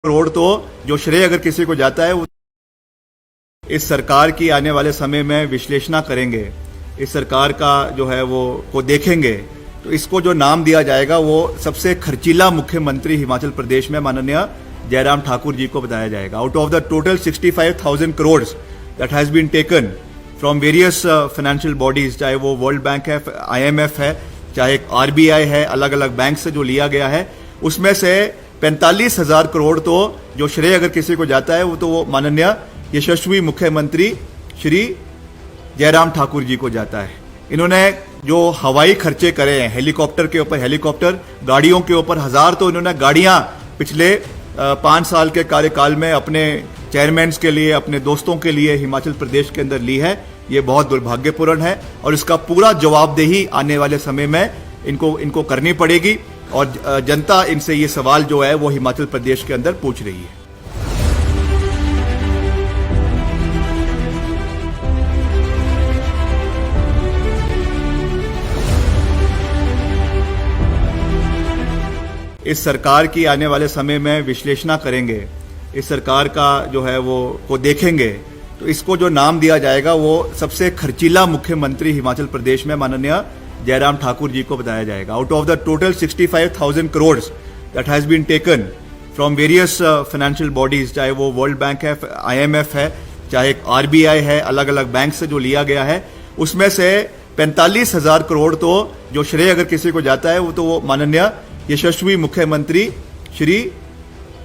करोड़ तो जो श्रेय अगर किसी को जाता है वो इस सरकार की आने वाले समय में विश्लेषणा करेंगे, इस सरकार का जो है वो को देखेंगे तो इसको जो नाम दिया जाएगा वो सबसे खर्चीला मुख्यमंत्री हिमाचल प्रदेश में माननीय जयराम ठाकुर जी को बताया जाएगा। Out of the total 65,000 crore that has been taken from various financial bodies, चाहे वो वर्ल्ड बैंक है, IMF है, चाहे RBI है, अलग अलग बैंक से जो लिया गया है, उसमें से 45,000 करोड़ तो जो श्रेय अगर किसी को जाता है वो माननीय यशस्वी मुख्यमंत्री श्री जयराम ठाकुर जी को जाता है। इन्होंने जो हवाई खर्चे करे हैं, हेलीकॉप्टर के ऊपर हेलीकॉप्टर, गाड़ियों के ऊपर हजार तो इन्होंने गाड़ियां पिछले 5 साल के कार्यकाल में अपने चेयरमैन के लिए, अपने दोस्तों के लिए हिमाचल प्रदेश के अंदर ली है। ये बहुत दुर्भाग्यपूर्ण है और इसका पूरा जवाबदेही आने वाले समय में इनको करनी पड़ेगी और जनता इनसे ये सवाल जो है वो हिमाचल प्रदेश के अंदर पूछ रही है। इस सरकार की आने वाले समय में विश्लेषणा करेंगे, इस सरकार का जो है वो को देखेंगे तो इसको जो नाम दिया जाएगा वो सबसे खर्चीला मुख्यमंत्री हिमाचल प्रदेश में माननीय जयराम ठाकुर जी को बताया जाएगा। Out of the total 65,000 crore that has been taken from various financial bodies, चाहे वो वर्ल्ड बैंक है, IMF है, चाहे RBI है, अलग अलग बैंक से जो लिया गया है, उसमें से 45,000 करोड़ तो जो श्रेय अगर किसी को जाता है वो माननीय यशस्वी मुख्यमंत्री श्री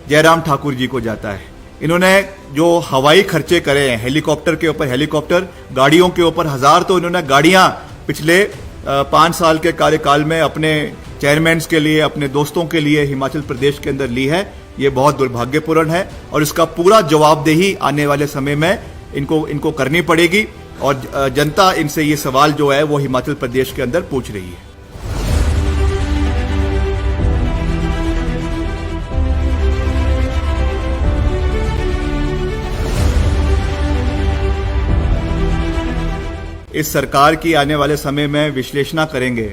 जयराम ठाकुर जी को जाता है। इन्होंने जो हवाई खर्चे करे हैं, हेलीकॉप्टर के ऊपर हेलीकॉप्टर, गाड़ियों के ऊपर हजार तो इन्होंने गाड़ियां पिछले 5 साल के कार्यकाल में अपने चेयरमैन के लिए, अपने दोस्तों के लिए हिमाचल प्रदेश के अंदर ली है। ये बहुत दुर्भाग्यपूर्ण है और इसका पूरा जवाबदेही आने वाले समय में इनको करनी पड़ेगी और जनता इनसे ये सवाल जो है वो हिमाचल प्रदेश के अंदर पूछ रही है। इस सरकार की आने वाले समय में विश्लेषणा करेंगे,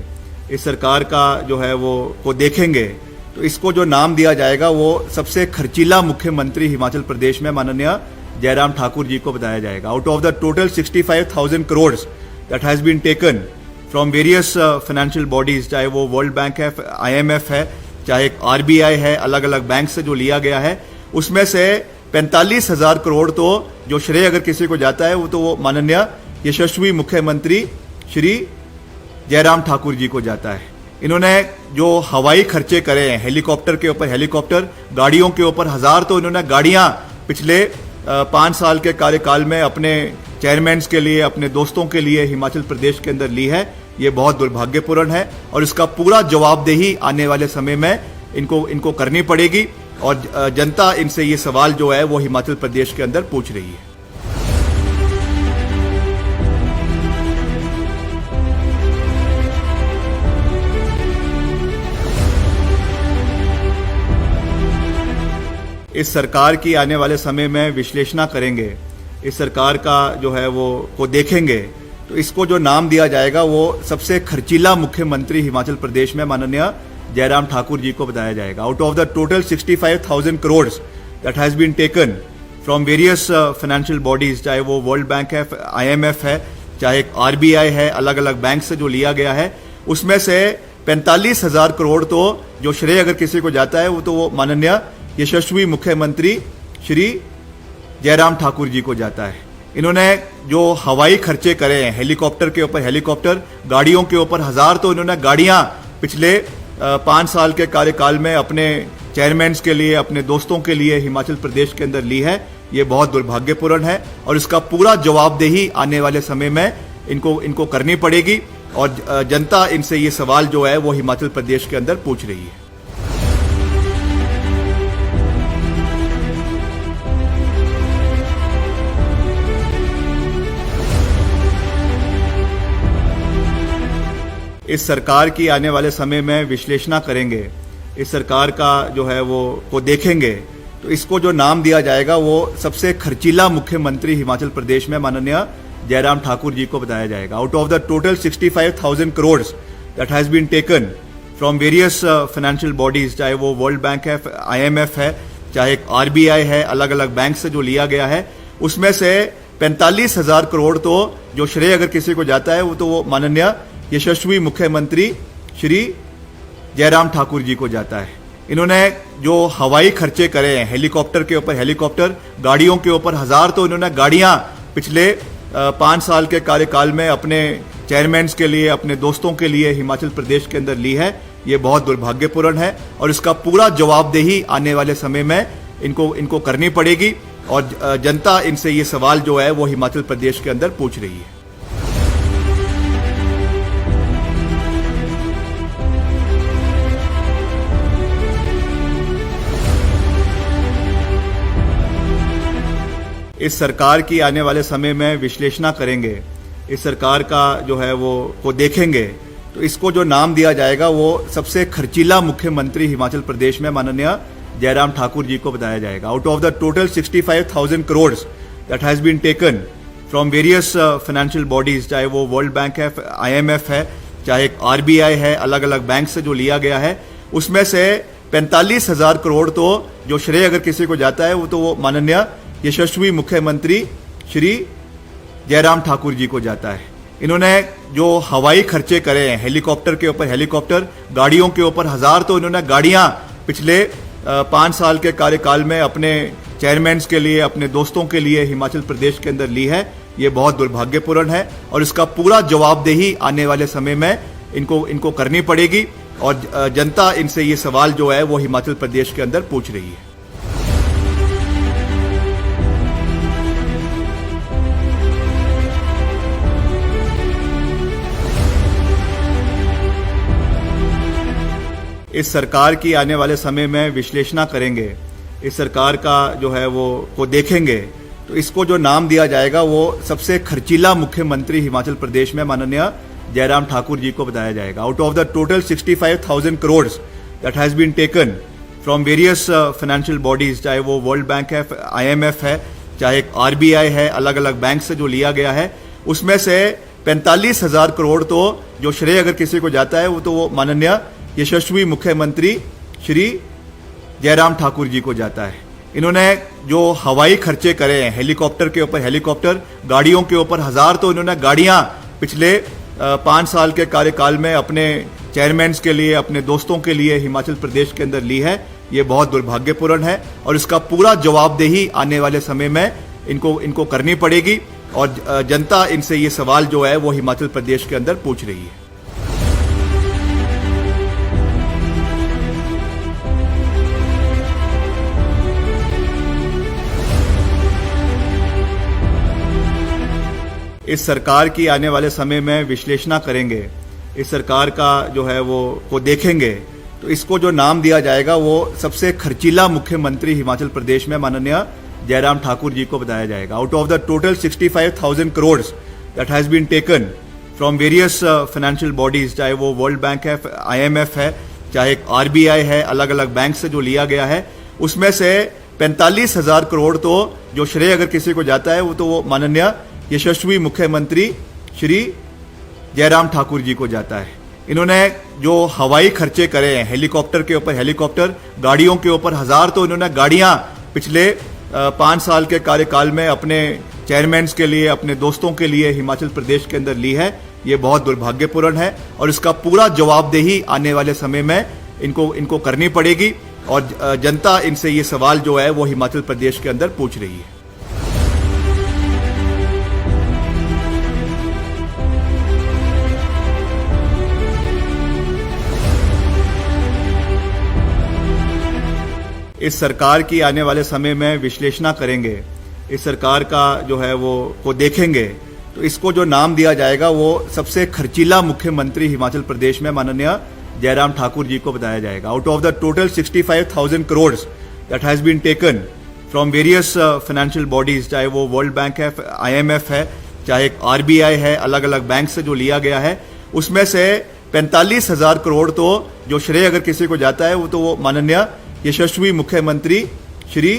इस सरकार का जो है वो को देखेंगे तो इसको जो नाम दिया जाएगा वो सबसे खर्चीला मुख्यमंत्री हिमाचल प्रदेश में माननीय जयराम ठाकुर जी को बताया जाएगा। Out of the total 65,000 crore that has been taken from various financial bodies, चाहे वो वर्ल्ड बैंक है, IMF है, चाहे RBI है, अलग अलग बैंक से जो लिया गया है, उसमें से 45,000 करोड़ तो जो श्रेय अगर किसी को जाता है वो माननीय यशस्वी मुख्यमंत्री श्री जयराम ठाकुर जी को जाता है। इन्होंने जो हवाई खर्चे करे हैं, हेलीकॉप्टर के ऊपर हेलीकॉप्टर, गाड़ियों के ऊपर हजार तो इन्होंने गाड़ियां पिछले 5 साल के कार्यकाल में अपने चेयरमैन के लिए, अपने दोस्तों के लिए हिमाचल प्रदेश के अंदर ली है। ये बहुत दुर्भाग्यपूर्ण है और इसका पूरा जवाबदेही आने वाले समय में इनको करनी पड़ेगी और जनता इनसे ये सवाल जो है वो हिमाचल प्रदेश के अंदर पूछ रही है। इस सरकार की आने वाले समय में विश्लेषणा करेंगे, इस सरकार का जो है वो को देखेंगे तो इसको जो नाम दिया जाएगा वो सबसे खर्चीला मुख्यमंत्री हिमाचल प्रदेश में माननीय जयराम ठाकुर जी को बताया जाएगा। Out of the total 65,000 crore that has been taken from various financial bodies, चाहे वो वर्ल्ड बैंक है, IMF है, चाहे RBI है, अलग अलग बैंक से जो लिया गया है, उसमें से 45,000 करोड़ तो जो श्रेय अगर किसी को जाता है वो माननीय यशस्वी मुख्यमंत्री श्री जयराम ठाकुर जी को जाता है। इन्होंने जो हवाई खर्चे करे हैं, हेलीकॉप्टर के ऊपर हेलीकॉप्टर, गाड़ियों के ऊपर हजार तो इन्होंने गाड़ियां पिछले 5 साल के कार्यकाल में अपने चेयरमैन के लिए, अपने दोस्तों के लिए हिमाचल प्रदेश के अंदर ली है। ये बहुत दुर्भाग्यपूर्ण है और इसका पूरा जवाबदेही आने वाले समय में इनको करनी पड़ेगी और जनता इनसे ये सवाल जो है वो हिमाचल प्रदेश के अंदर पूछ रही है। इस सरकार की आने वाले समय में विश्लेषणा करेंगे, इस सरकार का जो है वो को देखेंगे तो इसको जो नाम दिया जाएगा वो सबसे खर्चीला मुख्यमंत्री हिमाचल प्रदेश में माननीय जयराम ठाकुर जी को बताया जाएगा। Out of the total 65,000 crore that has been taken from various financial bodies, चाहे वो वर्ल्ड बैंक है, IMF है, चाहे आरबीआई है, अलग अलग बैंक से जो लिया गया है, उसमें से 45,000 करोड़ तो जो श्रेय अगर किसी को जाता है वो तो वो माननीय यशस्वी मुख्यमंत्री श्री जयराम ठाकुर जी को जाता है। इन्होंने जो हवाई खर्चे करे हैं, हेलीकॉप्टर के ऊपर हेलीकॉप्टर, गाड़ियों के ऊपर हजार तो इन्होंने गाड़ियां पिछले 5 साल के कार्यकाल में अपने चेयरमैन के लिए, अपने दोस्तों के लिए हिमाचल प्रदेश के अंदर ली है। ये बहुत दुर्भाग्यपूर्ण है और इसका पूरा जवाबदेही आने वाले समय में इनको करनी पड़ेगी और जनता इनसे ये सवाल जो है वो हिमाचल प्रदेश के अंदर पूछ रही है। इस सरकार की आने वाले समय में विश्लेषण करेंगे, इस सरकार का जो है वो देखेंगे, तो इसको जो नाम दिया जाएगा वो सबसे खर्चीला मुख्यमंत्री हिमाचल प्रदेश में माननीय जयराम ठाकुर जी को बताया जाएगा। Out of the total 65,000 crore that has been taken from various financial bodies, चाहे वो वर्ल्ड बैंक है, IMF है, चाहे आरबीआई है, अलग अलग बैंक से जो लिया गया है, उसमें से 45,000 करोड़ तो जो श्रेय अगर किसी को जाता है वो तो वो माननीय यशस्वी मुख्यमंत्री श्री जयराम ठाकुर जी को जाता है। इन्होंने जो हवाई खर्चे करे हैं, हेलीकॉप्टर के ऊपर हेलीकॉप्टर, गाड़ियों के ऊपर हजार तो इन्होंने गाड़ियां पिछले 5 साल के कार्यकाल में अपने चेयरमैन के लिए, अपने दोस्तों के लिए हिमाचल प्रदेश के अंदर ली है। ये बहुत दुर्भाग्यपूर्ण है और इसका पूरा जवाबदेही आने वाले समय में इनको करनी पड़ेगी और जनता इनसे ये सवाल जो है वो हिमाचल प्रदेश के अंदर पूछ रही है। इस सरकार की आने वाले समय में विश्लेषण करेंगे, इस सरकार का जो है वो देखेंगे, तो इसको जो नाम दिया जाएगा वो सबसे खर्चीला मुख्यमंत्री हिमाचल प्रदेश में माननीय जयराम ठाकुर जी को बताया जाएगा। Out of the total 65,000 crore that has been taken from various financial bodies, चाहे वो वर्ल्ड बैंक है, IMF है, चाहे आरबीआई है, अलग अलग बैंक से जो लिया गया है, उसमें से 45,000 करोड़ तो जो श्रेय अगर किसी को जाता है वो तो वो माननीय यशस्वी मुख्यमंत्री श्री जयराम ठाकुर जी को जाता है। इन्होंने जो हवाई खर्चे करे हैं, हेलीकॉप्टर के ऊपर हेलीकॉप्टर, गाड़ियों के ऊपर हजार तो इन्होंने गाड़ियां पिछले 5 साल के कार्यकाल में अपने चेयरमैन के लिए, अपने दोस्तों के लिए हिमाचल प्रदेश के अंदर ली है। ये बहुत दुर्भाग्यपूर्ण है और इसका पूरा जवाबदेही आने वाले समय में इनको करनी पड़ेगी और जनता इनसे ये सवाल जो है वो हिमाचल प्रदेश के अंदर पूछ रही है। इस सरकार की आने वाले समय में विश्लेषण करेंगे, इस सरकार का जो है वो देखेंगे, तो इसको जो नाम दिया जाएगा वो सबसे खर्चीला मुख्यमंत्री हिमाचल प्रदेश में माननीय जयराम ठाकुर जी को बताया जाएगा। Out of the total 65,000 crore that has been taken from various financial bodies, चाहे वो वर्ल्ड बैंक है, IMF है, चाहे आरबीआई है, अलग अलग बैंक से जो लिया गया है, उसमें से 45,000 करोड़ तो जो श्रेय अगर किसी को जाता है वो तो वो माननीय यशस्वी मुख्यमंत्री श्री जयराम ठाकुर जी को जाता है। इन्होंने जो हवाई खर्चे करे हैं, हेलीकॉप्टर के ऊपर हेलीकॉप्टर, गाड़ियों के ऊपर हजार तो इन्होंने गाड़ियां पिछले 5 साल के कार्यकाल में अपने चेयरमैन के लिए, अपने दोस्तों के लिए हिमाचल प्रदेश के अंदर ली है। ये बहुत दुर्भाग्यपूर्ण है और इसका पूरा जवाबदेही आने वाले समय में इनको करनी पड़ेगी और जनता इनसे ये सवाल जो है वो हिमाचल प्रदेश के अंदर पूछ रही है। इस सरकार की आने वाले समय में विश्लेषण करेंगे, इस सरकार का जो है वो देखेंगे, तो इसको जो नाम दिया जाएगा वो सबसे खर्चीला मुख्यमंत्री हिमाचल प्रदेश में माननीय जयराम ठाकुर जी को बताया जाएगा। Out of the total 65,000 crore that has been taken from various financial bodies, चाहे वो वर्ल्ड बैंक है, IMF है, चाहे आरबीआई है, अलग अलग बैंक से जो लिया गया है, उसमें से 45,000 करोड़ तो जो श्रेय अगर किसी को जाता है वो तो वो माननीय यशस्वी मुख्यमंत्री श्री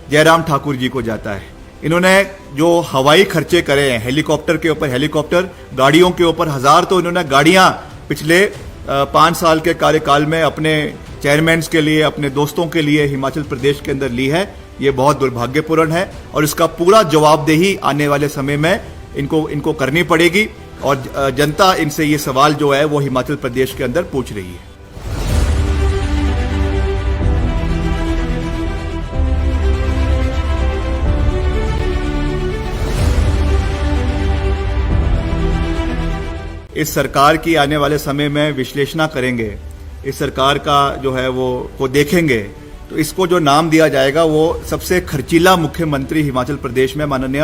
जयराम ठाकुर जी को जाता है। इन्होंने जो हवाई खर्चे करे हैं, हेलीकॉप्टर के ऊपर हेलीकॉप्टर, गाड़ियों के ऊपर हजार तो इन्होंने गाड़ियां पिछले 5 साल के कार्यकाल में अपने चेयरमैन के लिए, अपने दोस्तों के लिए हिमाचल प्रदेश के अंदर ली है, ये बहुत दुर्भाग्यपूर्ण है और इसका पूरा जवाबदेही आने वाले समय में इनको करनी पड़ेगी और जनता इनसे ये सवाल जो है वो हिमाचल प्रदेश के अंदर पूछ रही है। इस सरकार की आने वाले समय में विश्लेषण करेंगे, इस सरकार का जो है वो देखेंगे, तो इसको जो नाम दिया जाएगा वो सबसे खर्चीला मुख्यमंत्री हिमाचल प्रदेश में माननीय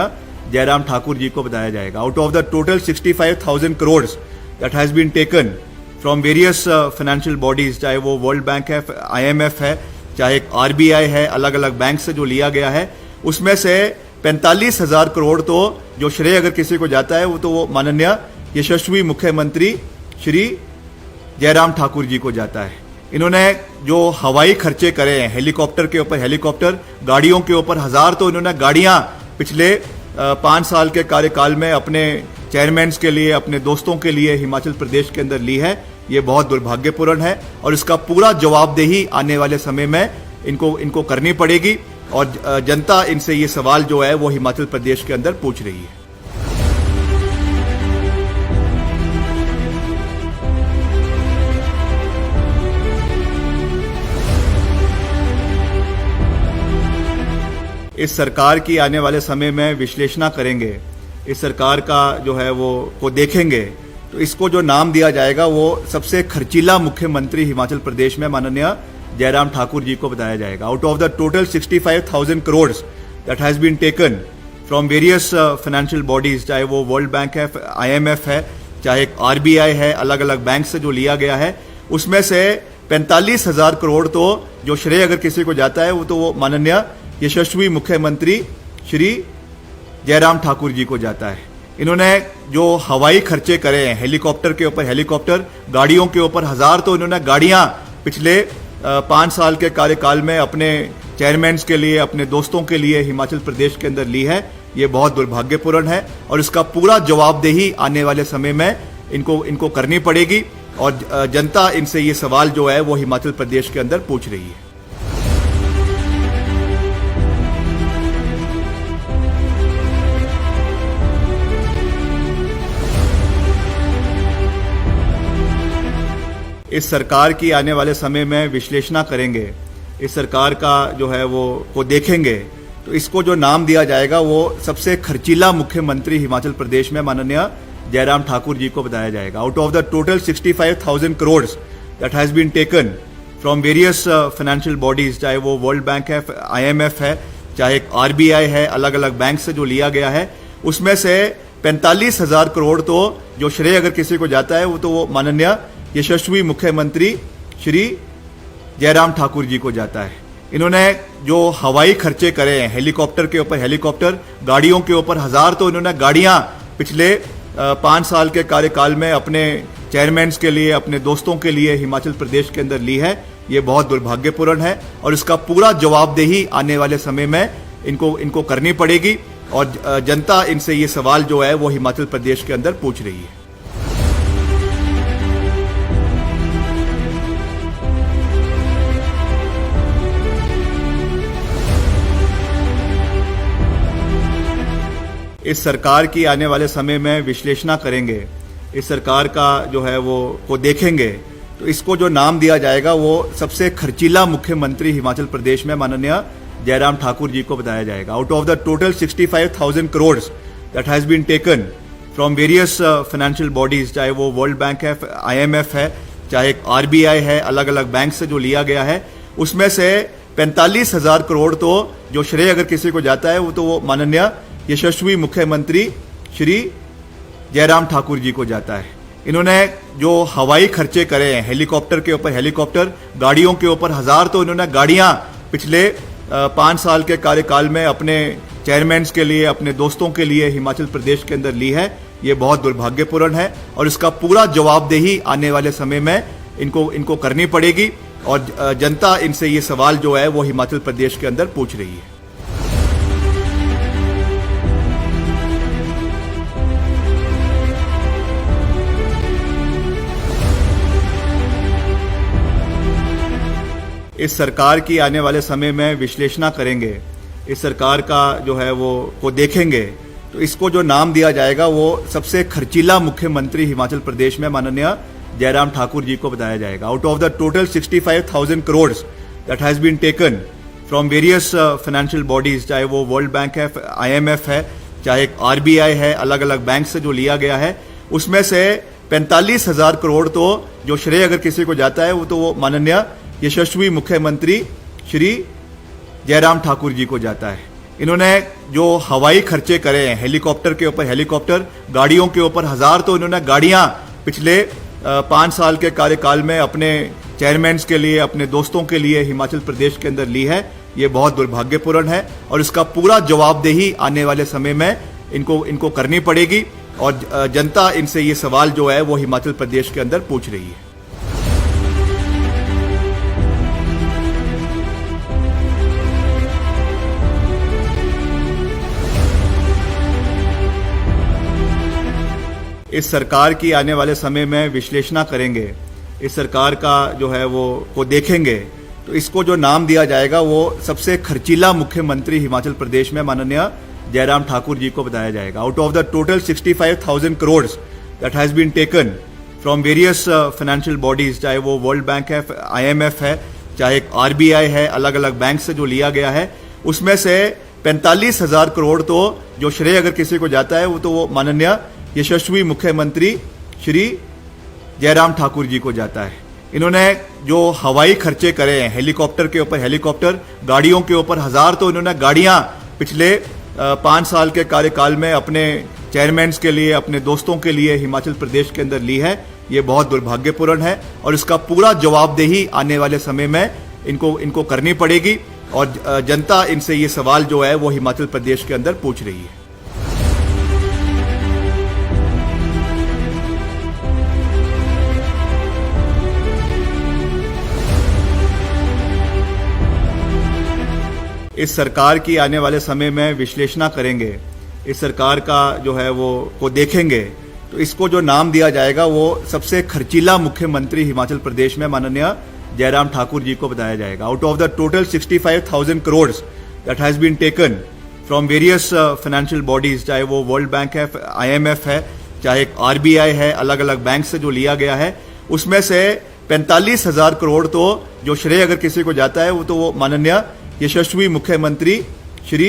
जयराम ठाकुर जी को बताया जाएगा। Out of the total 65,000 crore that has been taken from various financial bodies, चाहे वो वर्ल्ड बैंक है, IMF है, चाहे RBI है, अलग अलग बैंक से जो लिया गया है, उसमें से 45,000 करोड़ तो जो श्रेय अगर किसी को जाता है वो माननीय यशस्वी मुख्यमंत्री श्री जयराम ठाकुर जी को जाता है। इन्होंने जो हवाई खर्चे करे हैं, हेलीकॉप्टर के ऊपर हेलीकॉप्टर, गाड़ियों के ऊपर हजार तो इन्होंने गाड़ियां पिछले 5 साल के कार्यकाल में अपने चेयरमैन के लिए, अपने दोस्तों के लिए हिमाचल प्रदेश के अंदर ली है, ये बहुत दुर्भाग्यपूर्ण है और इसका पूरा जवाबदेही आने वाले समय में इनको करनी पड़ेगी और जनता इनसे ये सवाल जो है वो हिमाचल प्रदेश के अंदर पूछ रही है। इस सरकार की आने वाले समय में विश्लेषण करेंगे, इस सरकार का जो है वो देखेंगे, तो इसको जो नाम दिया जाएगा वो सबसे खर्चीला मुख्यमंत्री हिमाचल प्रदेश में माननीय जयराम ठाकुर जी को बताया जाएगा। Out of the total 65,000 crore that has been taken from various financial bodies, चाहे वो वर्ल्ड बैंक है, IMF है, चाहे RBI है, अलग अलग बैंक से जो लिया गया है, उसमें से 45,000 करोड़ तो जो श्रेय अगर किसी को जाता है वो माननीय यशस्वी मुख्यमंत्री श्री जयराम ठाकुर जी को जाता है। इन्होंने जो हवाई खर्चे करे हैं, हेलीकॉप्टर के ऊपर हेलीकॉप्टर, गाड़ियों के ऊपर हजार तो इन्होंने गाड़ियां पिछले 5 साल के कार्यकाल में अपने चेयरमैन के लिए, अपने दोस्तों के लिए हिमाचल प्रदेश के अंदर ली है, ये बहुत दुर्भाग्यपूर्ण है और इसका पूरा जवाबदेही आने वाले समय में इनको करनी पड़ेगी और जनता इनसे ये सवाल जो है वो हिमाचल प्रदेश के अंदर पूछ रही है। इस सरकार की आने वाले समय में विश्लेषण करेंगे, इस सरकार का जो है वो देखेंगे, तो इसको जो नाम दिया जाएगा वो सबसे खर्चीला मुख्यमंत्री हिमाचल प्रदेश में माननीय जयराम ठाकुर जी को बताया जाएगा। Out of the total 65,000 crore that has been taken from various financial bodies, चाहे वो वर्ल्ड बैंक है, IMF है, चाहे RBI है, अलग अलग बैंक से जो लिया गया है, उसमें से 45,000 करोड़ तो जो श्रेय अगर किसी को जाता है वो माननीय यशस्वी मुख्यमंत्री श्री जयराम ठाकुर जी को जाता है। इन्होंने जो हवाई खर्चे करे हैं, हेलीकॉप्टर के ऊपर हेलीकॉप्टर, गाड़ियों के ऊपर हजार तो इन्होंने गाड़ियां पिछले 5 साल के कार्यकाल में अपने चेयरमैन के लिए, अपने दोस्तों के लिए हिमाचल प्रदेश के अंदर ली है, ये बहुत दुर्भाग्यपूर्ण है और इसका पूरा जवाबदेही आने वाले समय में इनको करनी पड़ेगी और जनता इनसे ये सवाल जो है वो हिमाचल प्रदेश के अंदर पूछ रही है। इस सरकार की आने वाले समय में विश्लेषण करेंगे, इस सरकार का जो है वो देखेंगे, तो इसको जो नाम दिया जाएगा वो सबसे खर्चीला मुख्यमंत्री हिमाचल प्रदेश में माननीय जयराम ठाकुर जी को बताया जाएगा। Out of the total 65,000 crore that has been taken from various financial bodies, चाहे वो वर्ल्ड बैंक है, IMF है, चाहे RBI है, अलग अलग बैंक से जो लिया गया है, उसमें से 45,000 करोड़ तो जो श्रेय अगर किसी को जाता है वो माननीय यशस्वी मुख्यमंत्री श्री जयराम ठाकुर जी को जाता है। इन्होंने जो हवाई खर्चे करे हैं, हेलीकॉप्टर के ऊपर हेलीकॉप्टर, गाड़ियों के ऊपर हजार तो इन्होंने गाड़ियां पिछले 5 साल के कार्यकाल में अपने चेयरमैन के लिए, अपने दोस्तों के लिए हिमाचल प्रदेश के अंदर ली है, ये बहुत दुर्भाग्यपूर्ण है और इसका पूरा जवाबदेही आने वाले समय में इनको करनी पड़ेगी और जनता इनसे ये सवाल जो है वो हिमाचल प्रदेश के अंदर पूछ रही है। इस सरकार की आने वाले समय में विश्लेषण करेंगे, इस सरकार का जो है वो को देखेंगे, तो इसको जो नाम दिया जाएगा वो सबसे खर्चीला मुख्यमंत्री हिमाचल प्रदेश में माननीय जयराम ठाकुर जी को बताया जाएगा। Out of the total 65,000 crore that has been taken from various financial bodies, चाहे वो वर्ल्ड बैंक है, IMF है, चाहे RBI है, अलग अलग बैंक से जो लिया गया है, उसमें से 45,000 करोड़ तो जो श्रेय अगर किसी को जाता है वो माननीय यशस्वी मुख्यमंत्री श्री जयराम ठाकुर जी को जाता है। इन्होंने जो हवाई खर्चे करे हैं, हेलीकॉप्टर के ऊपर हेलीकॉप्टर, गाड़ियों के ऊपर हजार तो इन्होंने गाड़ियां पिछले 5 साल के कार्यकाल में अपने चेयरमैन के लिए, अपने दोस्तों के लिए हिमाचल प्रदेश के अंदर ली है। ये बहुत दुर्भाग्यपूर्ण है और इसका पूरा जवाबदेही आने वाले समय में इनको करनी पड़ेगी और जनता इनसे ये सवाल जो है वो हिमाचल प्रदेश के अंदर पूछ रही है। इस सरकार की आने वाले समय में विश्लेषण करेंगे, इस सरकार का जो है वो को देखेंगे, तो इसको जो नाम दिया जाएगा वो सबसे खर्चीला मुख्यमंत्री हिमाचल प्रदेश में माननीय जयराम ठाकुर जी को बताया जाएगा। Out of the total 65,000 crore that has been taken from various financial bodies, चाहे वो वर्ल्ड बैंक है, IMF है, चाहे RBI है, अलग अलग बैंक से जो लिया गया है, उसमें से 45,000 करोड़ तो जो श्रेय अगर किसी को जाता है वो माननीय यशस्वी मुख्यमंत्री श्री जयराम ठाकुर जी को जाता है। इन्होंने जो हवाई खर्चे करे हैं, हेलीकॉप्टर के ऊपर हेलीकॉप्टर, गाड़ियों के ऊपर हजार तो इन्होंने गाड़ियां पिछले 5 साल के कार्यकाल में अपने चेयरमैन के लिए, अपने दोस्तों के लिए हिमाचल प्रदेश के अंदर ली है। ये बहुत दुर्भाग्यपूर्ण है और इसका पूरा जवाबदेही आने वाले समय में इनको करनी पड़ेगी और जनता इनसे ये सवाल जो है वो हिमाचल प्रदेश के अंदर पूछ रही है। इस सरकार की आने वाले समय में विश्लेषण करेंगे, इस सरकार का जो है वो को देखेंगे, तो इसको जो नाम दिया जाएगा वो सबसे खर्चीला मुख्यमंत्री हिमाचल प्रदेश में माननीय जयराम ठाकुर जी को बताया जाएगा। Out of the total 65,000 crore that has been taken from various financial bodies, चाहे वो वर्ल्ड बैंक है, IMF है, चाहे RBI है, अलग अलग बैंक से जो लिया गया है, उसमें से 45,000 करोड़ तो जो श्रेय अगर किसी को जाता है वो माननीय यशस्वी मुख्यमंत्री श्री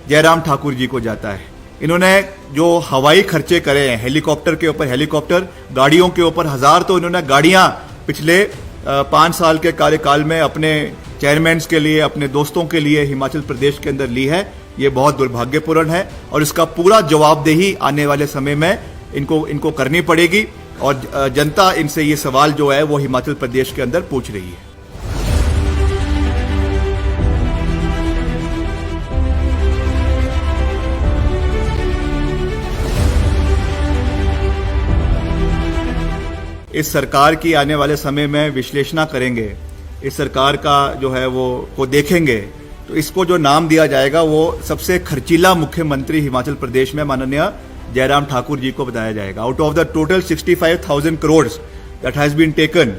जयराम ठाकुर जी को जाता है। इन्होंने जो हवाई खर्चे करे हैं, हेलीकॉप्टर के ऊपर हेलीकॉप्टर, गाड़ियों के ऊपर हजार तो इन्होंने गाड़ियां पिछले 5 साल के कार्यकाल में अपने चेयरमैन के लिए, अपने दोस्तों के लिए हिमाचल प्रदेश के अंदर ली है। ये बहुत दुर्भाग्यपूर्ण है और इसका पूरा जवाबदेही आने वाले समय में इनको करनी पड़ेगी और जनता इनसे ये सवाल जो है वो हिमाचल प्रदेश के अंदर पूछ रही है। इस सरकार की आने वाले समय में विश्लेषण करेंगे, इस सरकार का जो है वो को देखेंगे, तो इसको जो नाम दिया जाएगा वो सबसे खर्चीला मुख्यमंत्री हिमाचल प्रदेश में माननीय जयराम ठाकुर जी को बताया जाएगा। Out of the total 65,000 crore that has been taken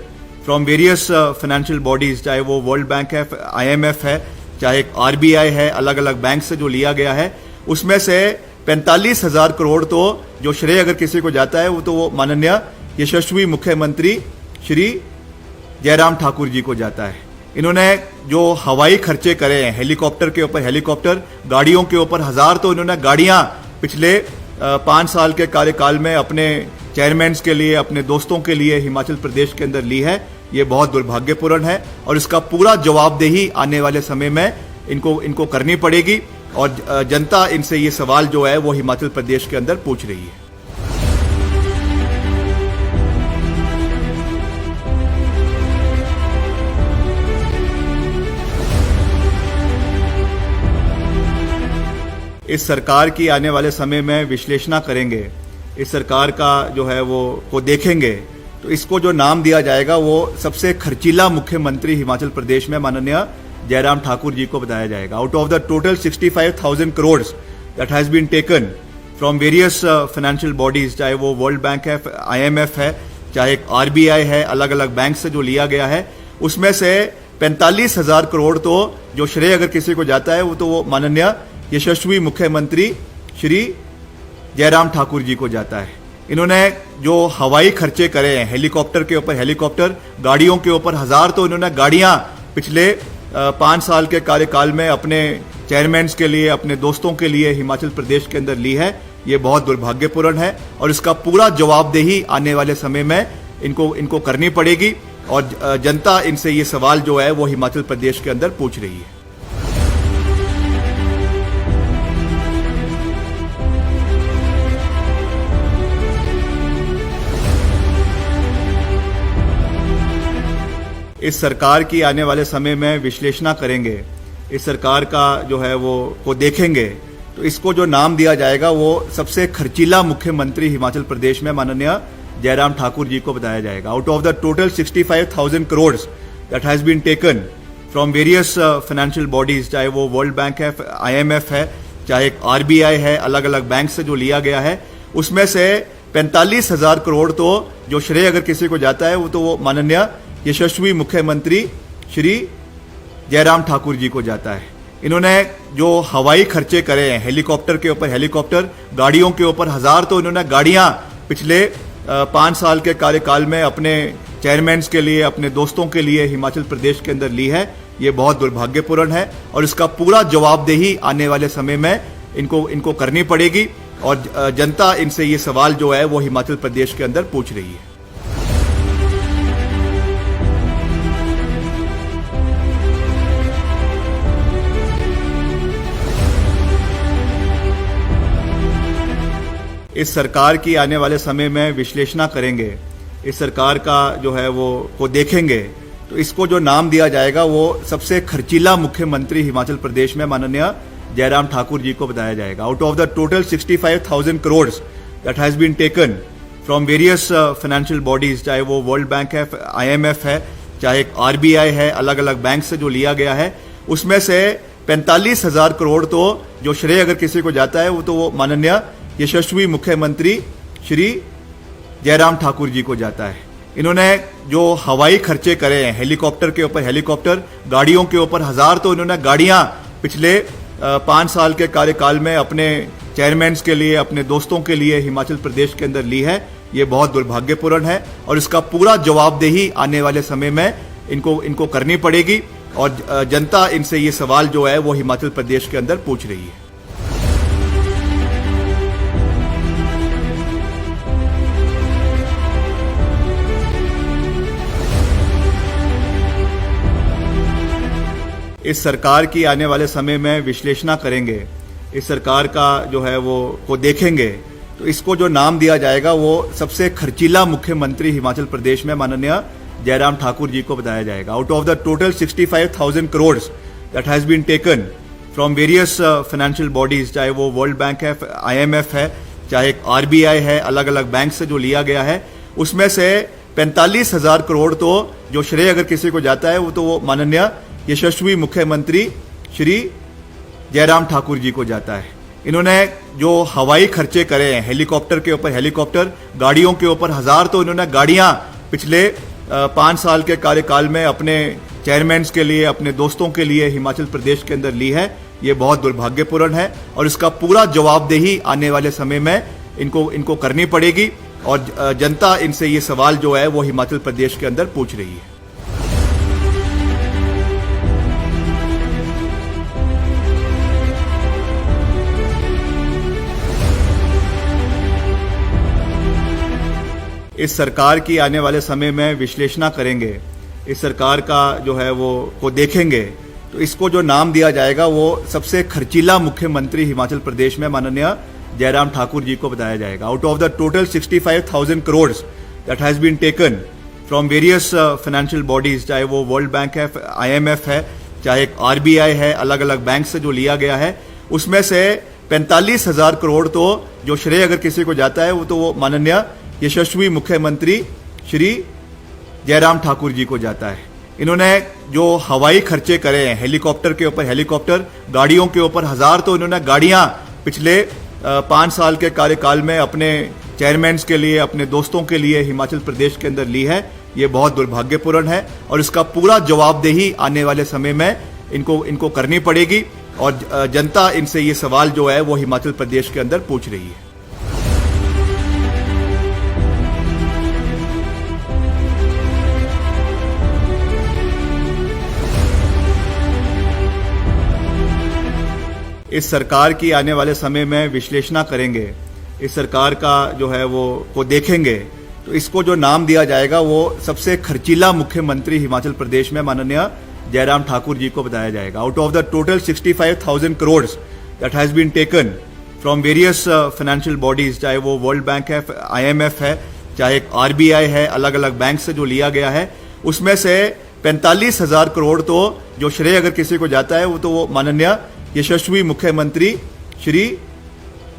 from various financial bodies, चाहे वो वर्ल्ड बैंक है, IMF है, चाहे RBI है, अलग अलग बैंक से जो लिया गया है, उसमें से 45,000 करोड़ तो जो श्रेय अगर किसी को जाता है वो माननीय यशस्वी मुख्यमंत्री श्री जयराम ठाकुर जी को जाता है। इन्होंने जो हवाई खर्चे करे हैं, हेलीकॉप्टर के ऊपर हेलीकॉप्टर, गाड़ियों के ऊपर हजार तो इन्होंने गाड़ियां पिछले 5 साल के कार्यकाल में अपने चेयरमैन के लिए, अपने दोस्तों के लिए हिमाचल प्रदेश के अंदर ली है। ये बहुत दुर्भाग्यपूर्ण है और इसका पूरा जवाबदेही आने वाले समय में इनको करनी पड़ेगी और जनता इनसे ये सवाल जो है वो हिमाचल प्रदेश के अंदर पूछ रही है। इस सरकार की आने वाले समय में विश्लेषण करेंगे, इस सरकार का जो है वो को देखेंगे, तो इसको जो नाम दिया जाएगा वो सबसे खर्चीला मुख्यमंत्री हिमाचल प्रदेश में माननीय जयराम ठाकुर जी को बताया जाएगा। Out of the total 65,000 crore that has been taken from various financial bodies, चाहे वो वर्ल्ड बैंक है, IMF है, चाहे RBI है, अलग अलग बैंक से जो लिया गया है, उसमें से 45,000 करोड़ तो जो श्रेय अगर किसी को जाता है वो तो वो माननीय यशस्वी मुख्यमंत्री श्री जयराम ठाकुर जी को जाता है। इन्होंने जो हवाई खर्चे करे हैं, हेलीकॉप्टर के ऊपर हेलीकॉप्टर, गाड़ियों के ऊपर हजार तो इन्होंने गाड़ियां पिछले 5 साल के कार्यकाल में अपने चेयरमैन के लिए, अपने दोस्तों के लिए हिमाचल प्रदेश के अंदर ली है। ये बहुत दुर्भाग्यपूर्ण है और इसका पूरा जवाबदेही आने वाले समय में इनको करनी पड़ेगी और जनता इनसे ये सवाल जो है वो हिमाचल प्रदेश के अंदर पूछ रही है। इस सरकार की आने वाले समय में विश्लेषण करेंगे, इस सरकार का जो है वो को देखेंगे, तो इसको जो नाम दिया जाएगा वो सबसे खर्चीला मुख्यमंत्री हिमाचल प्रदेश में माननीय जयराम ठाकुर जी को बताया जाएगा। Out of the total 65,000 crore that has been taken from various financial bodies, चाहे वो वर्ल्ड बैंक है, IMF है, चाहे RBI है, अलग अलग बैंक से जो लिया गया है, उसमें से 45,000 करोड़ तो जो श्रेय अगर किसी को जाता है वो तो वो माननीय यशस्वी मुख्यमंत्री श्री जयराम ठाकुर जी को जाता है। इन्होंने जो हवाई खर्चे करे हैं, हेलीकॉप्टर के ऊपर हेलीकॉप्टर, गाड़ियों के ऊपर हजार तो इन्होंने गाड़ियां पिछले 5 साल के कार्यकाल में अपने चेयरमैन के लिए, अपने दोस्तों के लिए हिमाचल प्रदेश के अंदर ली है। ये बहुत दुर्भाग्यपूर्ण है और इसका पूरा जवाबदेही आने वाले समय में इनको करनी पड़ेगी और जनता इनसे ये सवाल जो है वो हिमाचल प्रदेश के अंदर पूछ रही है। इस सरकार की आने वाले समय में विश्लेषण करेंगे, इस सरकार का जो है वो को देखेंगे, तो इसको जो नाम दिया जाएगा वो सबसे खर्चीला मुख्यमंत्री हिमाचल प्रदेश में माननीय जयराम ठाकुर जी को बताया जाएगा। Out of the total 65,000 crore that has been taken from various financial bodies, चाहे वो वर्ल्ड बैंक है, IMF है, चाहे RBI है, अलग अलग बैंक से जो लिया गया है, उसमें से 45,000 करोड़ तो जो श्रेय अगर किसी को जाता है वो तो वो माननीय यशस्वी मुख्यमंत्री श्री जयराम ठाकुर जी को जाता है। इन्होंने जो हवाई खर्चे करे हैं, हेलीकॉप्टर के ऊपर हेलीकॉप्टर, गाड़ियों के ऊपर हजार तो इन्होंने गाड़ियां पिछले 5 साल के कार्यकाल में अपने चेयरमैन के लिए, अपने दोस्तों के लिए हिमाचल प्रदेश के अंदर ली है। ये बहुत दुर्भाग्यपूर्ण है और इसका पूरा जवाबदेही आने वाले समय में इनको करनी पड़ेगी और जनता इनसे ये सवाल जो है वो हिमाचल प्रदेश के अंदर पूछ रही है। इस सरकार की आने वाले समय में विश्लेषण करेंगे, इस सरकार का जो है वो को देखेंगे, तो इसको जो नाम दिया जाएगा वो सबसे खर्चीला मुख्यमंत्री हिमाचल प्रदेश में माननीय जयराम ठाकुर जी को बताया जाएगा। Out of the total 65,000 crore that has been taken from various financial bodies, चाहे वो वर्ल्ड बैंक है, IMF है, चाहे RBI है, अलग अलग बैंक से जो लिया गया है, उसमें से 45,000 करोड़ तो जो श्रेय अगर किसी को जाता है वो तो वो माननीय यशस्वी मुख्यमंत्री श्री जयराम ठाकुर जी को जाता है। इन्होंने जो हवाई खर्चे करे हैं, हेलीकॉप्टर के ऊपर हेलीकॉप्टर, गाड़ियों के ऊपर हजार तो इन्होंने गाड़ियां पिछले 5 साल के कार्यकाल में अपने चेयरमैन के लिए, अपने दोस्तों के लिए हिमाचल प्रदेश के अंदर ली है। ये बहुत दुर्भाग्यपूर्ण है और इसका पूरा जवाबदेही आने वाले समय में इनको करनी पड़ेगी और जनता इनसे ये सवाल जो है वो हिमाचल प्रदेश के अंदर पूछ रही है। इस सरकार की आने वाले समय में विश्लेषण करेंगे, इस सरकार का जो है वो को देखेंगे, तो इसको जो नाम दिया जाएगा वो सबसे खर्चीला मुख्यमंत्री हिमाचल प्रदेश में माननीय जयराम ठाकुर जी को बताया जाएगा। Out of the total 65,000 crore that has been taken from various financial bodies, चाहे वो वर्ल्ड बैंक है, IMF है, चाहे RBI है, अलग अलग बैंक से जो लिया गया है, उसमें से 45,000 करोड़ तो जो श्रेय अगर किसी को जाता है वो तो वो माननीय यशस्वी मुख्यमंत्री श्री जयराम ठाकुर जी को जाता है। इन्होंने जो हवाई खर्चे करे हैं, हेलीकॉप्टर के ऊपर हेलीकॉप्टर, गाड़ियों के ऊपर हजार तो इन्होंने गाड़ियां पिछले 5 साल के कार्यकाल में अपने चेयरमैन के लिए, अपने दोस्तों के लिए हिमाचल प्रदेश के अंदर ली है। ये बहुत दुर्भाग्यपूर्ण है और इसका पूरा जवाबदेही आने वाले समय में इनको करनी पड़ेगी और जनता इनसे ये सवाल जो है वो हिमाचल प्रदेश के अंदर पूछ रही है। इस सरकार की आने वाले समय में विश्लेषण करेंगे, इस सरकार का जो है वो को देखेंगे, तो इसको जो नाम दिया जाएगा वो सबसे खर्चीला मुख्यमंत्री हिमाचल प्रदेश में माननीय जयराम ठाकुर जी को बताया जाएगा। Out of the total 65,000 crore that has been taken from various financial bodies, चाहे वो वर्ल्ड बैंक है, IMF है, चाहे RBI है, अलग अलग बैंक से जो लिया गया है, उसमें से 45,000 करोड़ तो जो श्रेय अगर किसी को जाता है वो तो वो माननीय यशस्वी मुख्यमंत्री श्री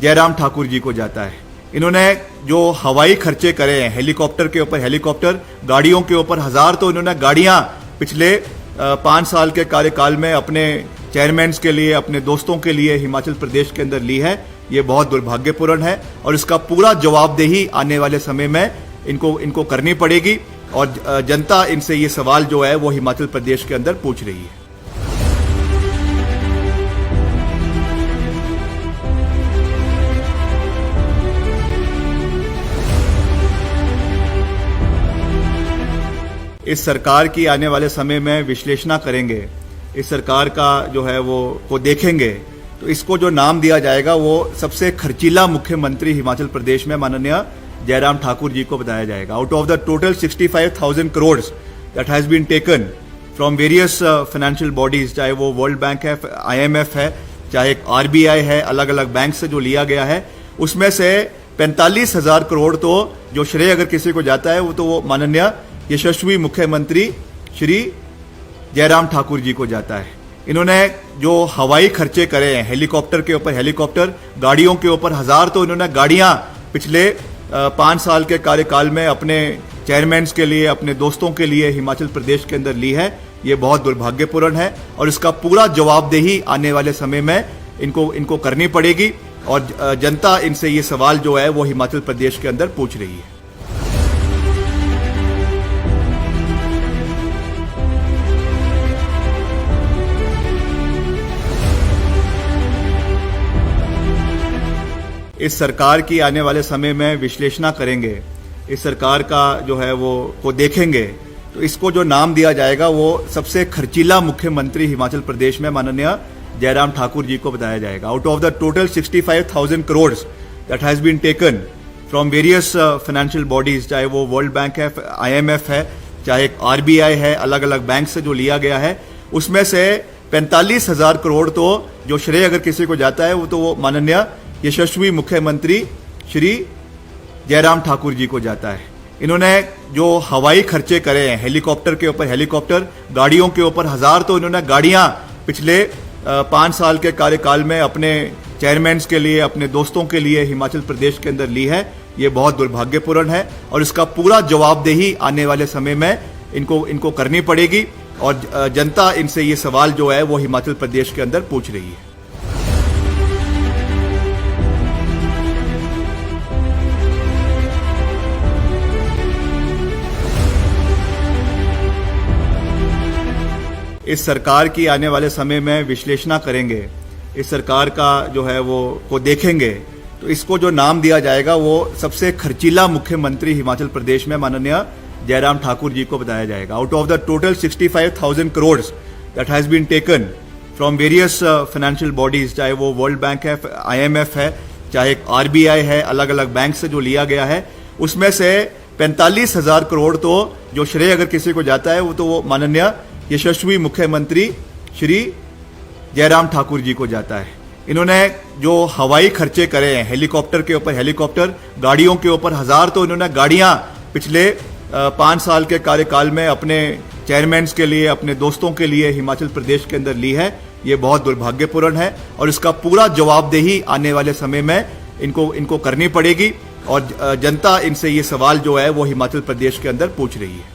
जयराम ठाकुर जी को जाता है। इन्होंने जो हवाई खर्चे करे हैं, हेलीकॉप्टर के ऊपर हेलीकॉप्टर, गाड़ियों के ऊपर हजार तो इन्होंने गाड़ियां पिछले 5 साल के कार्यकाल में अपने चेयरमैन के लिए, अपने दोस्तों के लिए हिमाचल प्रदेश के अंदर ली है। ये बहुत दुर्भाग्यपूर्ण है और इसका पूरा जवाबदेही आने वाले समय में इनको करनी पड़ेगी और जनता इनसे ये सवाल जो है वो हिमाचल प्रदेश के अंदर पूछ रही है। इस सरकार की आने वाले समय में विश्लेषण करेंगे, इस सरकार का जो है वो को देखेंगे, तो इसको जो नाम दिया जाएगा वो सबसे खर्चीला मुख्यमंत्री हिमाचल प्रदेश में माननीय जयराम ठाकुर जी को बताया जाएगा। Out of the total 65,000 crore that has been taken from various financial bodies, चाहे वो वर्ल्ड बैंक है, IMF है, चाहे RBI है, अलग अलग बैंक से जो लिया गया है, उसमें से 45,000 करोड़ तो जो श्रेय अगर किसी को जाता है वो तो वो माननीय यशस्वी मुख्यमंत्री श्री जयराम ठाकुर जी को जाता है। इन्होंने जो हवाई खर्चे करे हैं, हेलीकॉप्टर के ऊपर हेलीकॉप्टर, गाड़ियों के ऊपर हजार तो इन्होंने गाड़ियां पिछले 5 साल के कार्यकाल में अपने चेयरमैन के लिए, अपने दोस्तों के लिए हिमाचल प्रदेश के अंदर ली है। ये बहुत दुर्भाग्यपूर्ण है और इसका पूरा जवाबदेही आने वाले समय में इनको करनी पड़ेगी और जनता इनसे ये सवाल जो है वो हिमाचल प्रदेश के अंदर पूछ रही है। इस सरकार की आने वाले समय में विश्लेषण करेंगे, इस सरकार का जो है वो को देखेंगे, तो इसको जो नाम दिया जाएगा वो सबसे खर्चीला मुख्यमंत्री हिमाचल प्रदेश में माननीय जयराम ठाकुर जी को बताया जाएगा। Out of the total 65,000 crore that has been taken from various financial bodies, चाहे वो वर्ल्ड बैंक है, IMF है, चाहे RBI है, अलग अलग बैंक से जो लिया गया है, उसमें से 45,000 करोड़ तो जो श्रेय अगर किसी को जाता है वो तो वो माननीय यशस्वी मुख्यमंत्री श्री जयराम ठाकुर जी को जाता है। इन्होंने जो हवाई खर्चे करे हैं, हेलीकॉप्टर के ऊपर हेलीकॉप्टर, गाड़ियों के ऊपर हजार तो इन्होंने गाड़ियां पिछले 5 साल के कार्यकाल में अपने चेयरमैन के लिए, अपने दोस्तों के लिए हिमाचल प्रदेश के अंदर ली है। ये बहुत दुर्भाग्यपूर्ण है और इसका पूरा जवाबदेही आने वाले समय में इनको करनी पड़ेगी और जनता इनसे ये सवाल जो है वो हिमाचल प्रदेश के अंदर पूछ रही है। इस सरकार की आने वाले समय में विश्लेषण करेंगे, इस सरकार का जो है वो को देखेंगे, तो इसको जो नाम दिया जाएगा वो सबसे खर्चीला मुख्यमंत्री हिमाचल प्रदेश में माननीय जयराम ठाकुर जी को बताया जाएगा। Out of the total 65,000 crore that has been taken from various financial bodies, चाहे वो वर्ल्ड बैंक है, IMF है, चाहे RBI है, अलग अलग बैंक से जो लिया गया है, उसमें से 45,000 करोड़ तो जो श्रेय अगर किसी को जाता है वो तो वो माननीय यशस्वी मुख्यमंत्री श्री जयराम ठाकुर जी को जाता है। इन्होंने जो हवाई खर्चे करे हैं, हेलीकॉप्टर के ऊपर हेलीकॉप्टर, गाड़ियों के ऊपर हजार तो इन्होंने गाड़ियां पिछले 5 साल के कार्यकाल में अपने चेयरमैन के लिए, अपने दोस्तों के लिए हिमाचल प्रदेश के अंदर ली है। ये बहुत दुर्भाग्यपूर्ण है और इसका पूरा जवाबदेही आने वाले समय में इनको करनी पड़ेगी और जनता इनसे ये सवाल जो है वो हिमाचल प्रदेश के अंदर पूछ रही है।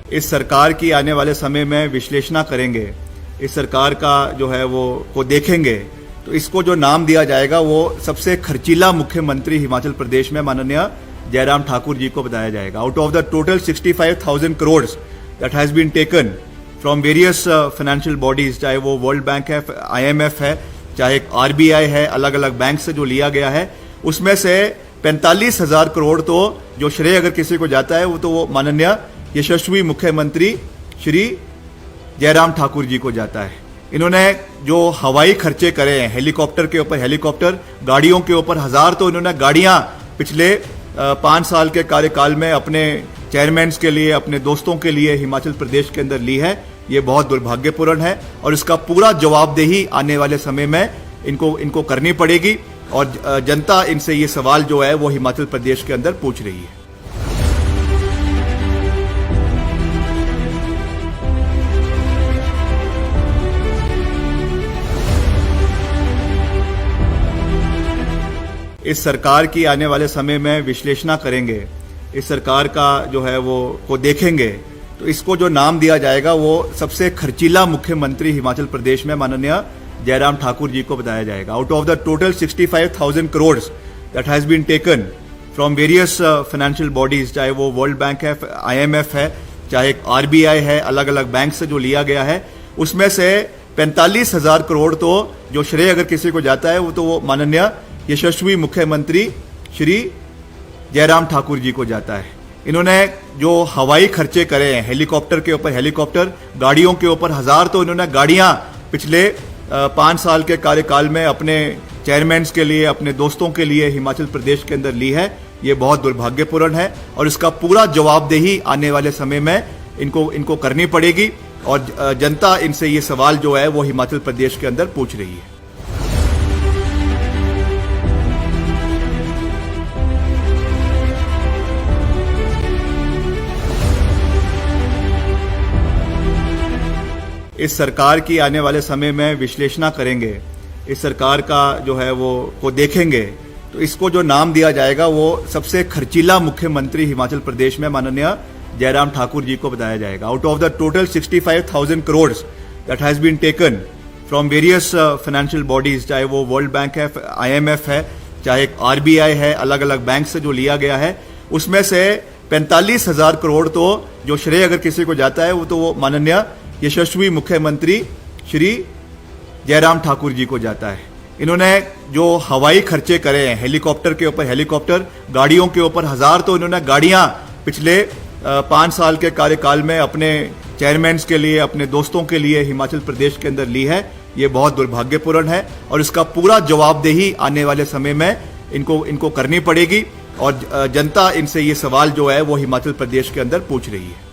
इस सरकार की आने वाले समय में विश्लेषण करेंगे, इस सरकार का जो है वो को देखेंगे तो इसको जो नाम दिया जाएगा वो सबसे खर्चीला मुख्यमंत्री हिमाचल प्रदेश में माननीय जयराम ठाकुर जी को बताया जाएगा। Out of the total 65,000 crore that has been taken from various financial bodies, चाहे वो वर्ल्ड बैंक है, IMF है, चाहे RBI है, अलग अलग बैंक से जो लिया गया है, उसमें से 45,000 करोड़ तो जो श्रेय अगर किसी को जाता है वो तो वो माननीय यशस्वी मुख्यमंत्री श्री जयराम ठाकुर जी को जाता है। इन्होंने जो हवाई खर्चे करे हैं, हेलीकॉप्टर के ऊपर हेलीकॉप्टर, गाड़ियों के ऊपर हजार तो इन्होंने गाड़ियां पिछले 5 साल के कार्यकाल में अपने चेयरमैन के लिए, अपने दोस्तों के लिए हिमाचल प्रदेश के अंदर ली है। ये बहुत दुर्भाग्यपूर्ण है और इसका पूरा जवाबदेही आने वाले समय में इनको करनी पड़ेगी और जनता इनसे ये सवाल जो है वो हिमाचल प्रदेश के अंदर पूछ रही है। इस सरकार की आने वाले समय में विश्लेषण करेंगे, इस सरकार का जो है वो को देखेंगे तो इसको जो नाम दिया जाएगा वो सबसे खर्चीला मुख्यमंत्री हिमाचल प्रदेश में माननीय जयराम ठाकुर जी को बताया जाएगा। Out of the total 65,000 crore that has been taken from various financial bodies, चाहे वो वर्ल्ड बैंक है, IMF है, चाहे RBI है, अलग अलग बैंक से जो लिया गया है, उसमें से 45,000 करोड़ तो जो श्रेय अगर किसी को जाता है वो तो वो माननीय यशस्वी मुख्यमंत्री श्री जयराम ठाकुर जी को जाता है। इन्होंने जो हवाई खर्चे करे हैं, हेलीकॉप्टर के ऊपर हेलीकॉप्टर, गाड़ियों के ऊपर हजार तो इन्होंने गाड़ियां पिछले 5 साल के कार्यकाल में अपने चेयरमैन के लिए, अपने दोस्तों के लिए हिमाचल प्रदेश के अंदर ली है। ये बहुत दुर्भाग्यपूर्ण है और इसका पूरा जवाबदेही आने वाले समय में इनको करनी पड़ेगी और जनता इनसे ये सवाल जो है वो हिमाचल प्रदेश के अंदर पूछ रही है। इस सरकार की आने वाले समय में विश्लेषण करेंगे, इस सरकार का जो है वो को देखेंगे तो इसको जो नाम दिया जाएगा वो सबसे खर्चीला मुख्यमंत्री हिमाचल प्रदेश में माननीय जयराम ठाकुर जी को बताया जाएगा। Out of the total 65,000 crore that has been taken from various financial bodies, चाहे वो वर्ल्ड बैंक है, IMF है, चाहे RBI है, अलग अलग बैंक से जो लिया गया है, उसमें से 45,000 करोड़ तो जो श्रेय अगर किसी को जाता है वो तो वो माननीय यशस्वी मुख्यमंत्री श्री जयराम ठाकुर जी को जाता है। इन्होंने जो हवाई खर्चे करे हैं, हेलीकॉप्टर के ऊपर हेलीकॉप्टर, गाड़ियों के ऊपर हजार तो इन्होंने गाड़ियां पिछले 5 साल के कार्यकाल में अपने चेयरमैन के लिए, अपने दोस्तों के लिए हिमाचल प्रदेश के अंदर ली है। ये बहुत दुर्भाग्यपूर्ण है और इसका पूरा जवाबदेही आने वाले समय में इनको करनी पड़ेगी और जनता इनसे ये सवाल जो है वो हिमाचल प्रदेश के अंदर पूछ रही है।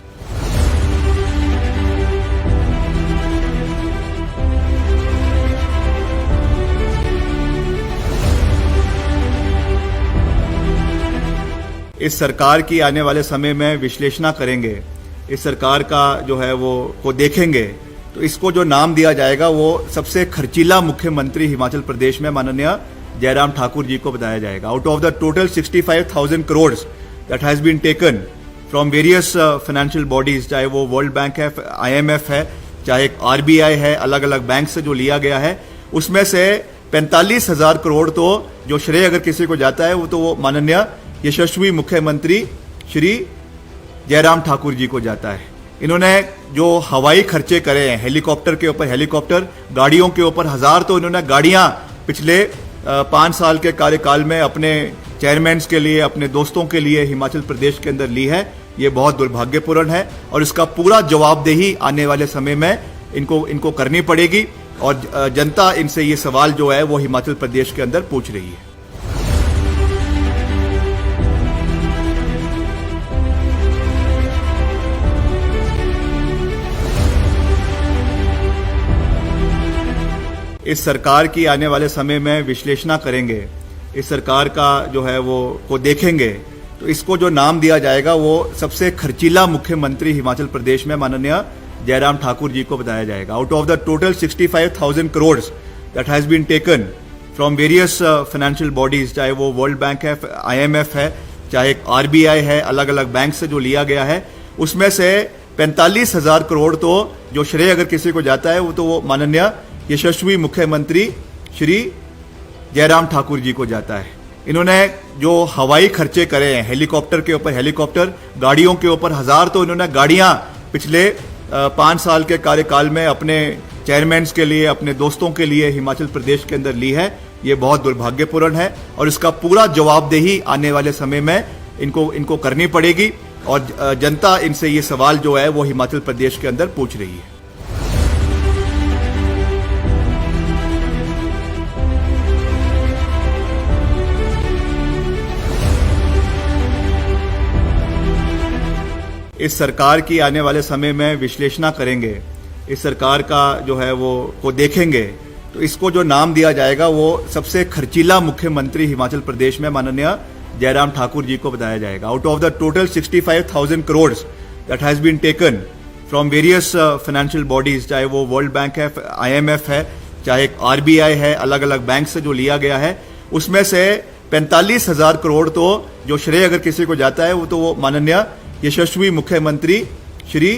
इस सरकार की आने वाले समय में विश्लेषण करेंगे, इस सरकार का जो है वो को देखेंगे तो इसको जो नाम दिया जाएगा वो सबसे खर्चीला मुख्यमंत्री हिमाचल प्रदेश में माननीय जयराम ठाकुर जी को बताया जाएगा। Out of the total 65,000 crore that has been taken from various financial bodies, चाहे वो वर्ल्ड बैंक है, IMF है, चाहे RBI है, अलग अलग बैंक से जो लिया गया है, उसमें से 45,000 करोड़ तो जो श्रेय अगर किसी को जाता है वो तो वो माननीय यशस्वी मुख्यमंत्री श्री जयराम ठाकुर जी को जाता है। इन्होंने जो हवाई खर्चे करे हैं, हेलीकॉप्टर के ऊपर हेलीकॉप्टर, गाड़ियों के ऊपर हजार तो इन्होंने गाड़ियां पिछले 5 साल के कार्यकाल में अपने चेयरमैन के लिए, अपने दोस्तों के लिए हिमाचल प्रदेश के अंदर ली है। ये बहुत दुर्भाग्यपूर्ण है और इसका पूरा जवाबदेही आने वाले समय में इनको करनी पड़ेगी और जनता इनसे ये सवाल जो है वो हिमाचल प्रदेश के अंदर पूछ रही है। इस सरकार की आने वाले समय में विश्लेषण करेंगे, इस सरकार का जो है वो को देखेंगे तो इसको जो नाम दिया जाएगा वो सबसे खर्चीला मुख्यमंत्री हिमाचल प्रदेश में माननीय जयराम ठाकुर जी को बताया जाएगा। Out of the total 65,000 crore that has been taken from various financial bodies, चाहे वो वर्ल्ड बैंक है, IMF है, चाहे RBI है, अलग अलग बैंक से जो लिया गया है, उसमें से 45,000 करोड़ तो जो श्रेय अगर किसी को जाता है वो तो वो माननीय यशस्वी मुख्यमंत्री श्री जयराम ठाकुर जी को जाता है। इन्होंने जो हवाई खर्चे करे हैं, हेलीकॉप्टर के ऊपर हेलीकॉप्टर, गाड़ियों के ऊपर हजार तो इन्होंने गाड़ियां पिछले 5 साल के कार्यकाल में अपने चेयरमैन के लिए, अपने दोस्तों के लिए हिमाचल प्रदेश के अंदर ली है। ये बहुत दुर्भाग्यपूर्ण है और इसका पूरा जवाबदेही आने वाले समय में इनको करनी पड़ेगी और जनता इनसे ये सवाल जो है वो हिमाचल प्रदेश के अंदर पूछ रही है। इस सरकार की आने वाले समय में विश्लेषण करेंगे, इस सरकार का जो है वो को देखेंगे, तो इसको जो नाम दिया जाएगा वो सबसे खर्चीला मुख्यमंत्री हिमाचल प्रदेश में माननीय जयराम ठाकुर जी को बताया जाएगा। Out of the total 65,000 crore that has been taken from various financial bodies, चाहे वो वर्ल्ड बैंक है, IMF है, चाहे RBI है, अलग अलग बैंक से जो लिया गया है, उसमें से 45,000 करोड़ तो जो श्रेय अगर किसी को जाता है वो तो वो माननीय यशस्वी मुख्यमंत्री श्री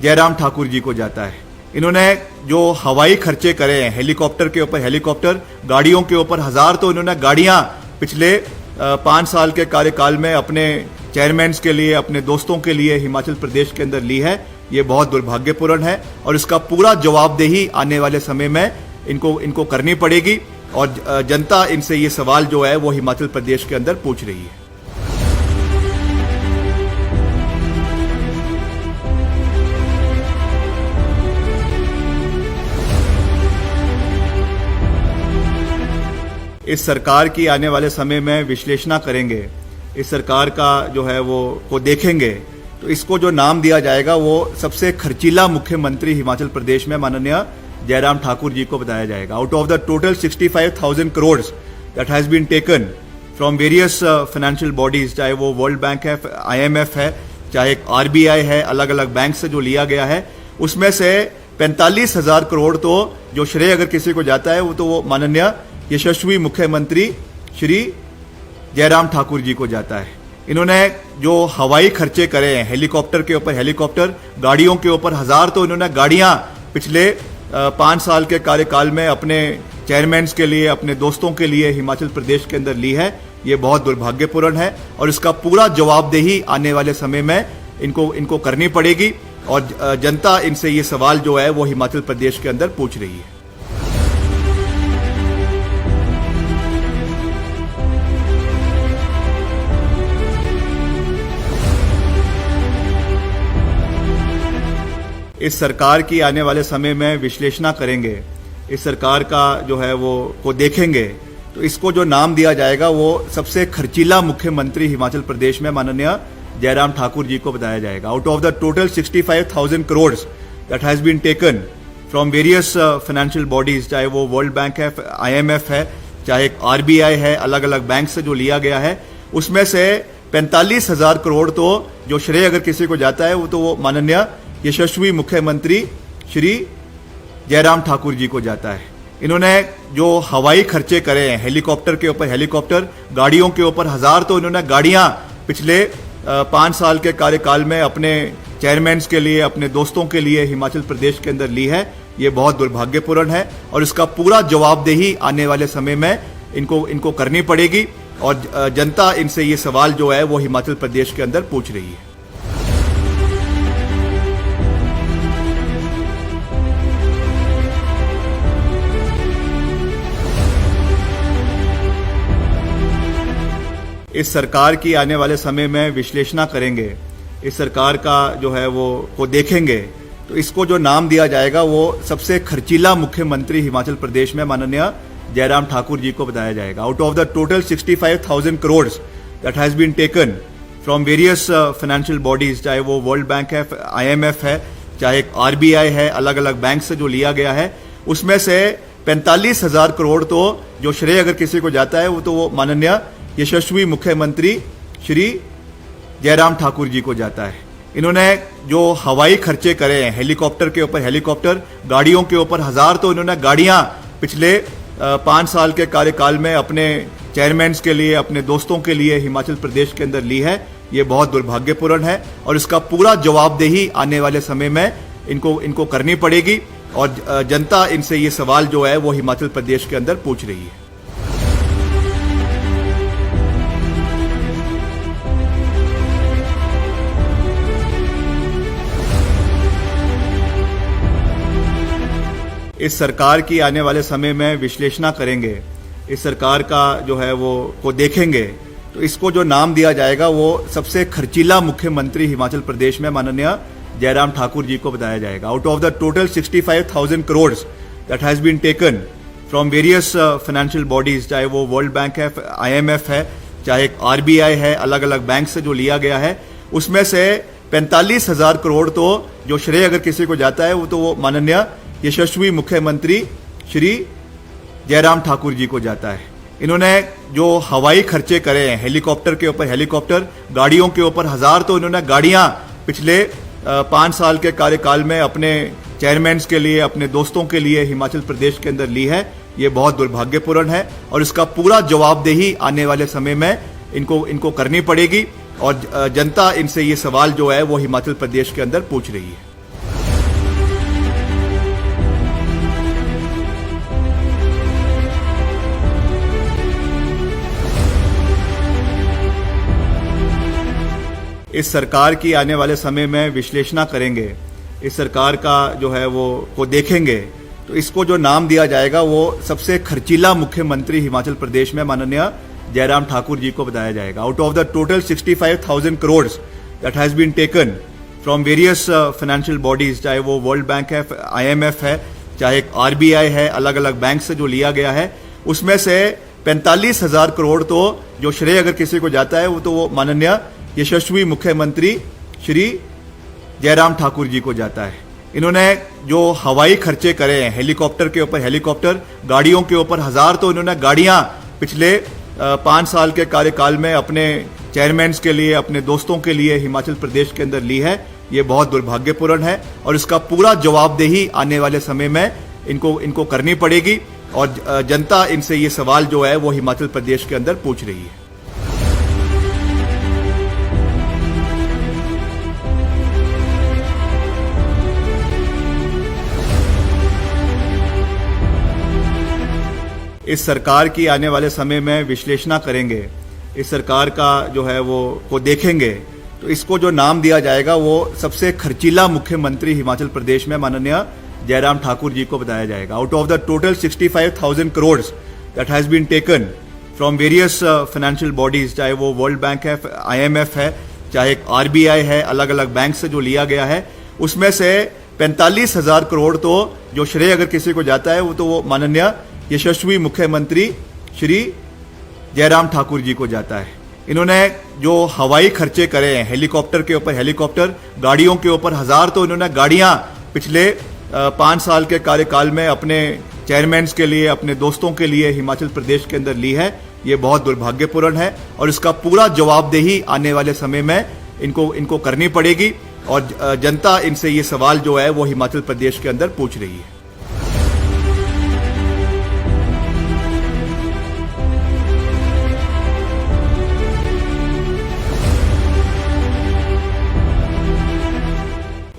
जयराम ठाकुर जी को जाता है। इन्होंने जो हवाई खर्चे करे हैं, हेलीकॉप्टर के ऊपर हेलीकॉप्टर, गाड़ियों के ऊपर हजार तो इन्होंने गाड़ियां पिछले 5 साल के कार्यकाल में अपने चेयरमैन के लिए, अपने दोस्तों के लिए हिमाचल प्रदेश के अंदर ली है। ये बहुत दुर्भाग्यपूर्ण है और इसका पूरा जवाबदेही आने वाले समय में इनको करनी पड़ेगी और जनता इनसे ये सवाल जो है वो हिमाचल प्रदेश के अंदर पूछ रही है। इस सरकार की आने वाले समय में विश्लेषण करेंगे, इस सरकार का जो है वो को देखेंगे, तो इसको जो नाम दिया जाएगा वो सबसे खर्चीला मुख्यमंत्री हिमाचल प्रदेश में माननीय जयराम ठाकुर जी को बताया जाएगा। Out of the total 65,000 crore that has been taken from various financial bodies, चाहे वो वर्ल्ड बैंक है, IMF है, चाहे RBI है, अलग अलग बैंक से जो लिया गया है, उसमें से 45,000 करोड़ तो जो श्रेय अगर किसी को जाता है वो तो वो माननीय यशस्वी मुख्यमंत्री श्री जयराम ठाकुर जी को जाता है। इन्होंने जो हवाई खर्चे करे हैं, हेलीकॉप्टर के ऊपर हेलीकॉप्टर, गाड़ियों के ऊपर हजार तो इन्होंने गाड़ियां पिछले 5 साल के कार्यकाल में अपने चेयरमैन के लिए, अपने दोस्तों के लिए हिमाचल प्रदेश के अंदर ली है। ये बहुत दुर्भाग्यपूर्ण है और इसका पूरा जवाबदेही आने वाले समय में इनको करनी पड़ेगी और जनता इनसे ये सवाल जो है वो हिमाचल प्रदेश के अंदर पूछ रही है। इस सरकार की आने वाले समय में विश्लेषण करेंगे, इस सरकार का जो है वो को देखेंगे, तो इसको जो नाम दिया जाएगा वो सबसे खर्चीला मुख्यमंत्री हिमाचल प्रदेश में माननीय जयराम ठाकुर जी को बताया जाएगा। Out of the total 65,000 crore that has been taken from various financial bodies, चाहे वो वर्ल्ड बैंक है, IMF है, चाहे RBI है, अलग अलग बैंक से जो लिया गया है, उसमें से 45,000 करोड़ तो जो श्रेय अगर किसी को जाता है वो तो वो माननीय यशस्वी मुख्यमंत्री श्री जयराम ठाकुर जी को जाता है। इन्होंने जो हवाई खर्चे करे हैं, हेलीकॉप्टर के ऊपर हेलीकॉप्टर, गाड़ियों के ऊपर हजार तो इन्होंने गाड़ियां पिछले 5 साल के कार्यकाल में अपने चेयरमैन के लिए, अपने दोस्तों के लिए हिमाचल प्रदेश के अंदर ली है। ये बहुत दुर्भाग्यपूर्ण है और इसका पूरा जवाबदेही आने वाले समय में इनको करनी पड़ेगी और जनता इनसे ये सवाल जो है वो हिमाचल प्रदेश के अंदर पूछ रही है। इस सरकार की आने वाले समय में विश्लेषण करेंगे, इस सरकार का जो है वो को देखेंगे, तो इसको जो नाम दिया जाएगा वो सबसे खर्चीला मुख्यमंत्री हिमाचल प्रदेश में माननीय जयराम ठाकुर जी को बताया जाएगा। Out of the total 65,000 crore that has been taken from various financial bodies, चाहे वो वर्ल्ड बैंक है, IMF है, चाहे RBI है, अलग अलग बैंक से जो लिया गया है, उसमें से 45,000 करोड़ तो जो श्रेय अगर किसी को जाता है वो तो वो माननीय यशस्वी मुख्यमंत्री श्री जयराम ठाकुर जी को जाता है। इन्होंने जो हवाई खर्चे करे हैं, हेलीकॉप्टर के ऊपर हेलीकॉप्टर, गाड़ियों के ऊपर हजार तो इन्होंने गाड़ियां पिछले 5 साल के कार्यकाल में अपने चेयरमैन के लिए, अपने दोस्तों के लिए हिमाचल प्रदेश के अंदर ली है, ये बहुत दुर्भाग्यपूर्ण है और इसका पूरा जवाबदेही आने वाले समय में इनको करनी पड़ेगी और जनता इनसे ये सवाल जो है वो हिमाचल प्रदेश के अंदर पूछ रही है। इस सरकार की आने वाले समय में विश्लेषण करेंगे, इस सरकार का जो है वो को देखेंगे, तो इसको जो नाम दिया जाएगा वो सबसे खर्चीला मुख्यमंत्री हिमाचल प्रदेश में माननीय जयराम ठाकुर जी को बताया जाएगा। Out of the total 65,000 crore that has been taken from various financial bodies, चाहे वो वर्ल्ड बैंक है, IMF है, चाहे RBI है, अलग अलग बैंक से जो लिया गया है, उसमें से 45,000 करोड़ तो जो श्रेय अगर किसी को जाता है वो माननीय यशस्वी मुख्यमंत्री श्री जयराम ठाकुर जी को जाता है। इन्होंने जो हवाई खर्चे करे हैं, हेलीकॉप्टर के ऊपर हेलीकॉप्टर, गाड़ियों के ऊपर हजार तो इन्होंने गाड़ियां पिछले 5 साल के कार्यकाल में अपने चेयरमैन के लिए, अपने दोस्तों के लिए हिमाचल प्रदेश के अंदर ली है, ये बहुत दुर्भाग्यपूर्ण है और इसका पूरा जवाबदेही आने वाले समय में इनको करनी पड़ेगी और जनता इनसे ये सवाल जो है वो हिमाचल प्रदेश के अंदर पूछ रही है। इस सरकार की आने वाले समय में विश्लेषण करेंगे, इस सरकार का जो है वो को देखेंगे, तो इसको जो नाम दिया जाएगा वो सबसे खर्चीला मुख्यमंत्री हिमाचल प्रदेश में माननीय जयराम ठाकुर जी को बताया जाएगा। Out of the total 65,000 crore that has been taken from various financial bodies, चाहे वो वर्ल्ड बैंक है, IMF है, चाहे RBI है, अलग अलग बैंक से जो लिया गया है, उसमें से 45,000 करोड़ तो जो श्रेय अगर किसी को जाता है वो माननीय यशस्वी मुख्यमंत्री श्री जयराम ठाकुर जी को जाता है। इन्होंने जो हवाई खर्चे करे हैं, हेलीकॉप्टर के ऊपर हेलीकॉप्टर, गाड़ियों के ऊपर हजार तो इन्होंने गाड़ियां पिछले 5 साल के कार्यकाल में अपने चेयरमैन के लिए, अपने दोस्तों के लिए हिमाचल प्रदेश के अंदर ली है, ये बहुत दुर्भाग्यपूर्ण है और इसका पूरा जवाबदेही आने वाले समय में इनको करनी पड़ेगी और जनता इनसे ये सवाल जो है वो हिमाचल प्रदेश के अंदर पूछ रही है। इस सरकार की आने वाले समय में विश्लेषण करेंगे, इस सरकार का जो है वो को देखेंगे, तो इसको जो नाम दिया जाएगा वो सबसे खर्चीला मुख्यमंत्री हिमाचल प्रदेश में माननीय जयराम ठाकुर जी को बताया जाएगा। Out of the total 65,000 crore that has been taken from various financial bodies, चाहे वो वर्ल्ड बैंक है, IMF है, चाहे RBI है, अलग अलग बैंक से जो लिया गया है, उसमें से 45,000 करोड़ तो जो श्रेय अगर किसी को जाता है वो माननीय यशस्वी मुख्यमंत्री श्री जयराम ठाकुर जी को जाता है। इन्होंने जो हवाई खर्चे करे हैं, हेलीकॉप्टर के ऊपर हेलीकॉप्टर, गाड़ियों के ऊपर हजार तो इन्होंने गाड़ियां पिछले 5 साल के कार्यकाल में अपने चेयरमैन के लिए, अपने दोस्तों के लिए हिमाचल प्रदेश के अंदर ली है, ये बहुत दुर्भाग्यपूर्ण है और इसका पूरा जवाबदेही आने वाले समय में इनको करनी पड़ेगी और जनता इनसे ये सवाल जो है वो हिमाचल प्रदेश के अंदर पूछ रही है।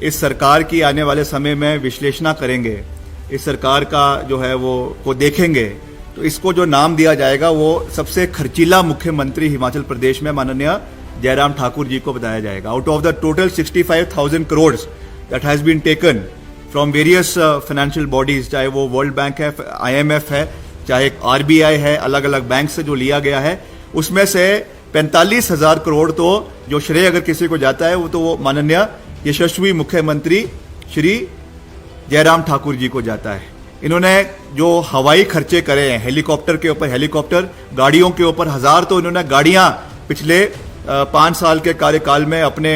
इस सरकार की आने वाले समय में विश्लेषण करेंगे, इस सरकार का जो है वो को देखेंगे, तो इसको जो नाम दिया जाएगा वो सबसे खर्चीला मुख्यमंत्री हिमाचल प्रदेश में माननीय जयराम ठाकुर जी को बताया जाएगा। Out of the total 65,000 crore that has been taken from various financial bodies, चाहे वो वर्ल्ड बैंक है, IMF है, चाहे RBI है, अलग अलग बैंक से जो लिया गया है, उसमें से 45,000 करोड़ तो जो श्रेय अगर किसी को जाता है वो माननीय यशस्वी मुख्यमंत्री श्री जयराम ठाकुर जी को जाता है। इन्होंने जो हवाई खर्चे करे हैं, हेलीकॉप्टर के ऊपर हेलीकॉप्टर, गाड़ियों के ऊपर हजार तो इन्होंने गाड़ियां पिछले 5 साल के कार्यकाल में अपने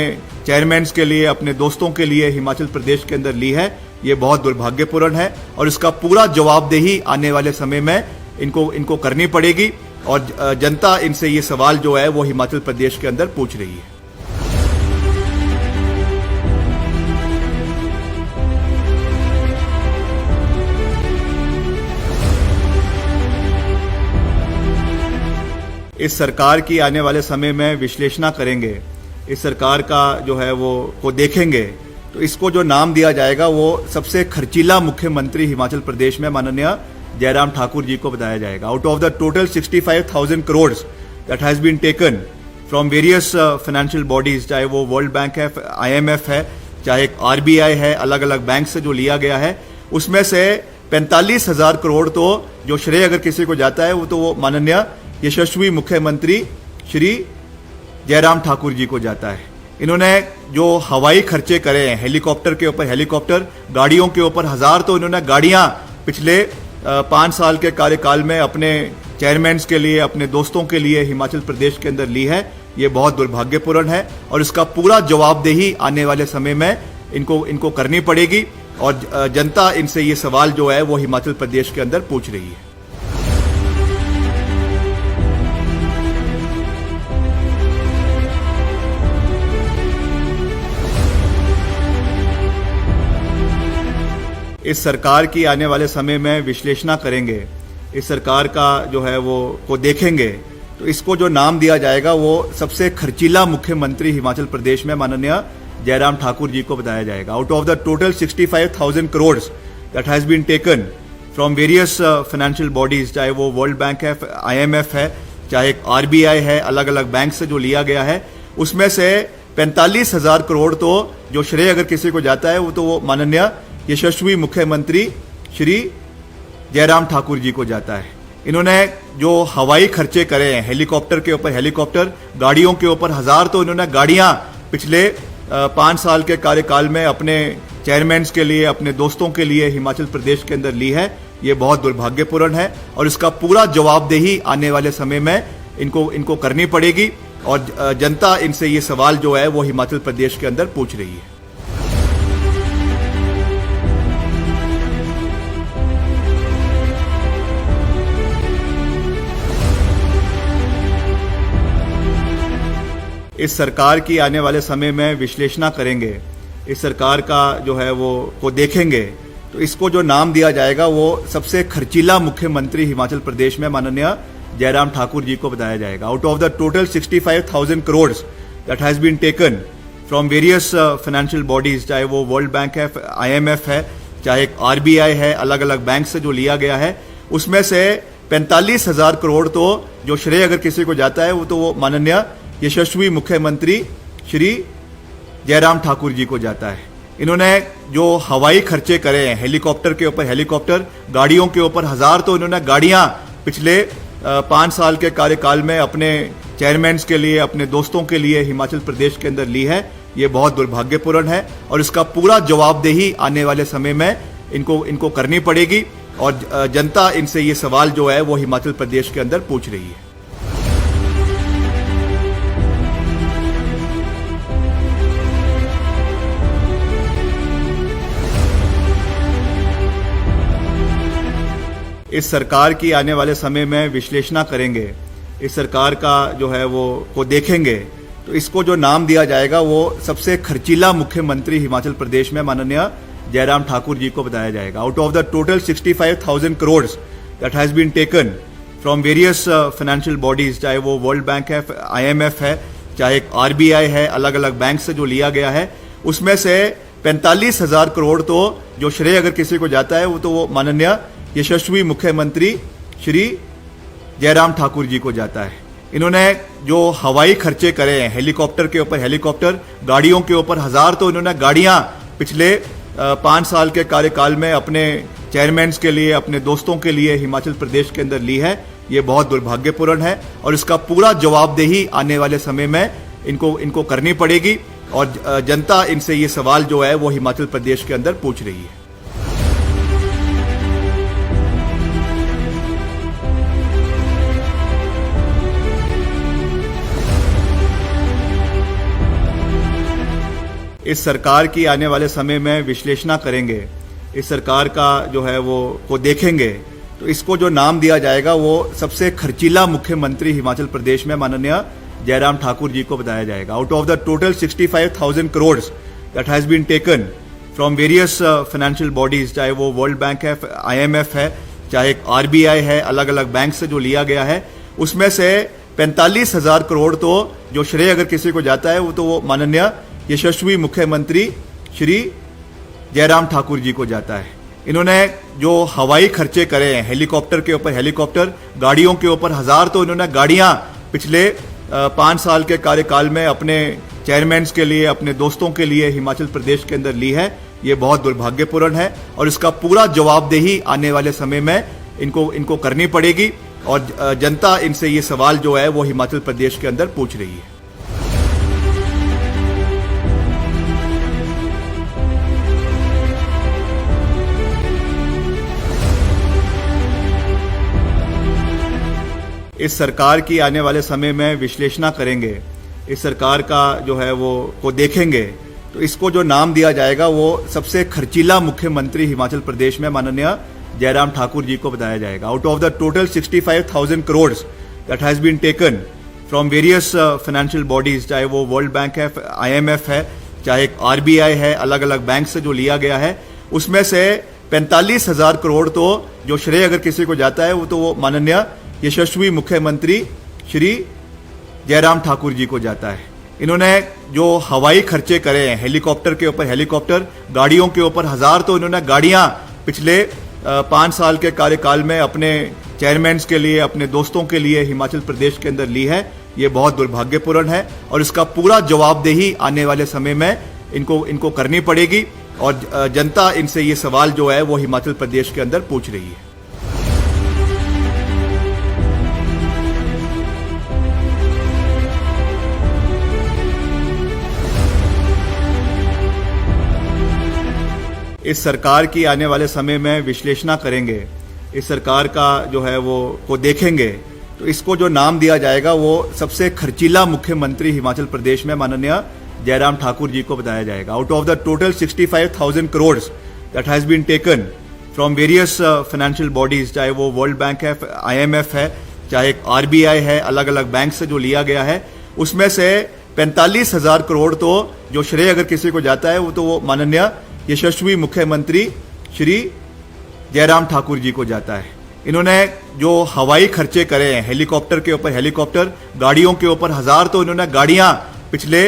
चेयरमैन के लिए, अपने दोस्तों के लिए हिमाचल प्रदेश के अंदर ली है, ये बहुत दुर्भाग्यपूर्ण है और इसका पूरा जवाबदेही आने वाले समय में इनको करनी पड़ेगी और जनता इनसे ये सवाल जो है वो हिमाचल प्रदेश के अंदर पूछ रही है। इस सरकार की आने वाले समय में विश्लेषण करेंगे, इस सरकार का जो है वो को देखेंगे, तो इसको जो नाम दिया जाएगा वो सबसे खर्चीला मुख्यमंत्री हिमाचल प्रदेश में माननीय जयराम ठाकुर जी को बताया जाएगा। Out of the total 65,000 crore that has been taken from various financial bodies, चाहे वो वर्ल्ड बैंक है, IMF है, चाहे RBI है, अलग अलग बैंक से जो लिया गया है, उसमें से 45,000 करोड़ तो जो श्रेय अगर किसी को जाता है वो तो वो माननीय यशस्वी मुख्यमंत्री श्री जयराम ठाकुर जी को जाता है। इन्होंने जो हवाई खर्चे करे हैं, हेलीकॉप्टर के ऊपर हेलीकॉप्टर, गाड़ियों के ऊपर हजार तो इन्होंने गाड़ियां पिछले 5 साल के कार्यकाल में अपने चेयरमैन के लिए, अपने दोस्तों के लिए हिमाचल प्रदेश के अंदर ली है। ये बहुत दुर्भाग्यपूर्ण है और इसका पूरा जवाबदेही आने वाले समय में इनको करनी पड़ेगी और जनता इनसे ये सवाल जो है वो हिमाचल प्रदेश के अंदर पूछ रही है। इस सरकार की आने वाले समय में विश्लेषण करेंगे, इस सरकार का जो है वो को देखेंगे, तो इसको जो नाम दिया जाएगा वो सबसे खर्चीला मुख्यमंत्री हिमाचल प्रदेश में माननीय जयराम ठाकुर जी को बताया जाएगा। Out of the total 65,000 crore that has been taken from various financial bodies, चाहे वो वर्ल्ड बैंक है, IMF है, चाहे RBI है, अलग अलग बैंक से जो लिया गया है, उसमें से 45,000 करोड़ तो जो श्रेय अगर किसी को जाता है वो तो वो माननीय यशस्वी मुख्यमंत्री श्री जयराम ठाकुर जी को जाता है। इन्होंने जो हवाई खर्चे करे हैं, हेलीकॉप्टर के ऊपर हेलीकॉप्टर, गाड़ियों के ऊपर हजार तो इन्होंने गाड़ियां पिछले 5 साल के कार्यकाल में अपने चेयरमैन के लिए, अपने दोस्तों के लिए हिमाचल प्रदेश के अंदर ली है। ये बहुत दुर्भाग्यपूर्ण है और इसका पूरा जवाबदेही आने वाले समय में इनको करनी पड़ेगी और जनता इनसे ये सवाल जो है वो हिमाचल प्रदेश के अंदर पूछ रही है। इस सरकार की आने वाले समय में विश्लेषण करेंगे, इस सरकार का जो है वो को देखेंगे, तो इसको जो नाम दिया जाएगा वो सबसे खर्चीला मुख्यमंत्री हिमाचल प्रदेश में माननीय जयराम ठाकुर जी को बताया जाएगा। Out of the total 65,000 crore that has been taken from various financial bodies, चाहे वो वर्ल्ड बैंक है, IMF है, चाहे RBI है, अलग अलग बैंक से जो लिया गया है, उसमें से 45,000 करोड़ तो जो श्रेय अगर किसी को जाता है वो तो वो माननीय यशस्वी मुख्यमंत्री श्री जयराम ठाकुर जी को जाता है। इन्होंने जो हवाई खर्चे करे हैं, हेलीकॉप्टर के ऊपर हेलीकॉप्टर, गाड़ियों के ऊपर हजार तो इन्होंने गाड़ियां पिछले 5 साल के कार्यकाल में अपने चेयरमैन के लिए, अपने दोस्तों के लिए हिमाचल प्रदेश के अंदर ली है। ये बहुत दुर्भाग्यपूर्ण है और इसका पूरा जवाबदेही आने वाले समय में इनको करनी पड़ेगी और जनता इनसे ये सवाल जो है वो हिमाचल प्रदेश के अंदर पूछ रही है। इस सरकार की आने वाले समय में विश्लेषण करेंगे, इस सरकार का जो है वो को देखेंगे, तो इसको जो नाम दिया जाएगा वो सबसे खर्चीला मुख्यमंत्री हिमाचल प्रदेश में माननीय जयराम ठाकुर जी को बताया जाएगा। Out of the total 65,000 crore that has been taken from various financial bodies, चाहे वो वर्ल्ड बैंक है, IMF है, चाहे RBI है, अलग अलग बैंक से जो लिया गया है, उसमें से 45,000 करोड़ तो जो श्रेय अगर किसी को जाता है वो तो वो माननीय यशस्वी मुख्यमंत्री श्री जयराम ठाकुर जी को जाता है। इन्होंने जो हवाई खर्चे करे हैं, हेलीकॉप्टर के ऊपर हेलीकॉप्टर, गाड़ियों के ऊपर हजार तो इन्होंने गाड़ियां पिछले 5 साल के कार्यकाल में अपने चेयरमैन के लिए, अपने दोस्तों के लिए हिमाचल प्रदेश के अंदर ली है। ये बहुत दुर्भाग्यपूर्ण है और इसका पूरा जवाबदेही आने वाले समय में इनको करनी पड़ेगी और जनता इनसे ये सवाल जो है वो हिमाचल प्रदेश के अंदर पूछ रही है। इस सरकार की आने वाले समय में विश्लेषण करेंगे, इस सरकार का जो है वो को देखेंगे, तो इसको जो नाम दिया जाएगा वो सबसे खर्चीला मुख्यमंत्री हिमाचल प्रदेश में माननीय जयराम ठाकुर जी को बताया जाएगा। Out of the total 65,000 crore that has been taken from various financial bodies, चाहे वो वर्ल्ड बैंक है, IMF है, चाहे RBI है, अलग अलग बैंक से जो लिया गया है, उसमें से 45,000 करोड़ तो जो श्रेय अगर किसी को जाता है वो तो वो माननीय यशस्वी मुख्यमंत्री श्री जयराम ठाकुर जी को जाता है। इन्होंने जो हवाई खर्चे करे हैं, हेलीकॉप्टर के ऊपर हेलीकॉप्टर, गाड़ियों के ऊपर हजार तो इन्होंने गाड़ियां पिछले 5 साल के कार्यकाल में अपने चेयरमैन के लिए, अपने दोस्तों के लिए हिमाचल प्रदेश के अंदर ली है। ये बहुत दुर्भाग्यपूर्ण है और इसका पूरा जवाबदेही आने वाले समय में इनको करनी पड़ेगी और जनता इनसे ये सवाल जो है वो हिमाचल प्रदेश के अंदर पूछ रही है। इस सरकार की आने वाले समय में विश्लेषण करेंगे, इस सरकार का जो है वो को देखेंगे तो इसको जो नाम दिया जाएगा वो सबसे खर्चीला मुख्यमंत्री हिमाचल प्रदेश में माननीय जयराम ठाकुर जी को बताया जाएगा। Out of the total 65,000 crore that has been taken from various financial bodies, चाहे वो वर्ल्ड बैंक है, IMF है, चाहे RBI है, अलग अलग बैंक से जो लिया गया है, उसमें से 45,000 करोड़ तो जो श्रेय अगर किसी को जाता है वो तो वो माननीय यशस्वी मुख्यमंत्री श्री जयराम ठाकुर जी को जाता है। इन्होंने जो हवाई खर्चे करे हैं, हेलीकॉप्टर के ऊपर हेलीकॉप्टर, गाड़ियों के ऊपर हजार तो इन्होंने गाड़ियां पिछले 5 साल के कार्यकाल में अपने चेयरमैन के लिए, अपने दोस्तों के लिए हिमाचल प्रदेश के अंदर ली है। ये बहुत दुर्भाग्यपूर्ण है और इसका पूरा जवाबदेही आने वाले समय में इनको करनी पड़ेगी और जनता इनसे ये सवाल जो है वो हिमाचल प्रदेश के अंदर पूछ रही है। इस सरकार की आने वाले समय में विश्लेषण करेंगे, इस सरकार का जो है वो को देखेंगे तो इसको जो नाम दिया जाएगा वो सबसे खर्चीला मुख्यमंत्री हिमाचल प्रदेश में माननीय जयराम ठाकुर जी को बताया जाएगा। Out of the total 65,000 crore that has been taken from various financial bodies, चाहे वो वर्ल्ड बैंक है, IMF है, चाहे RBI है, अलग अलग बैंक से जो लिया गया है, उसमें से 45,000 करोड़ तो जो श्रेय अगर किसी को जाता है वो तो वो माननीय यशस्वी मुख्यमंत्री श्री जयराम ठाकुर जी को जाता है। इन्होंने जो हवाई खर्चे करे हैं, हेलीकॉप्टर के ऊपर हेलीकॉप्टर, गाड़ियों के ऊपर हजार तो इन्होंने गाड़ियां पिछले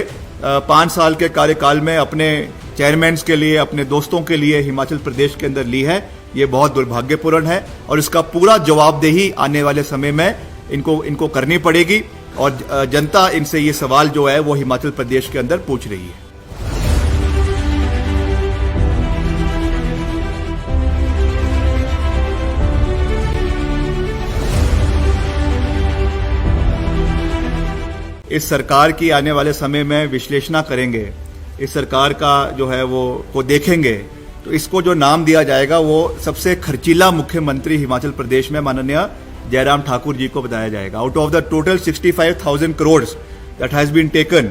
5 साल के कार्यकाल में अपने चेयरमैन के लिए, अपने दोस्तों के लिए हिमाचल प्रदेश के अंदर ली है। ये बहुत दुर्भाग्यपूर्ण है और इसका पूरा जवाबदेही आने वाले समय में इनको करनी पड़ेगी और जनता इनसे ये सवाल जो है वो हिमाचल प्रदेश के अंदर पूछ रही है। इस सरकार की आने वाले समय में विश्लेषण करेंगे, इस सरकार का जो है वो को देखेंगे तो इसको जो नाम दिया जाएगा वो सबसे खर्चीला मुख्यमंत्री हिमाचल प्रदेश में माननीय जयराम ठाकुर जी को बताया जाएगा। Out of the total 65,000 crore that has been taken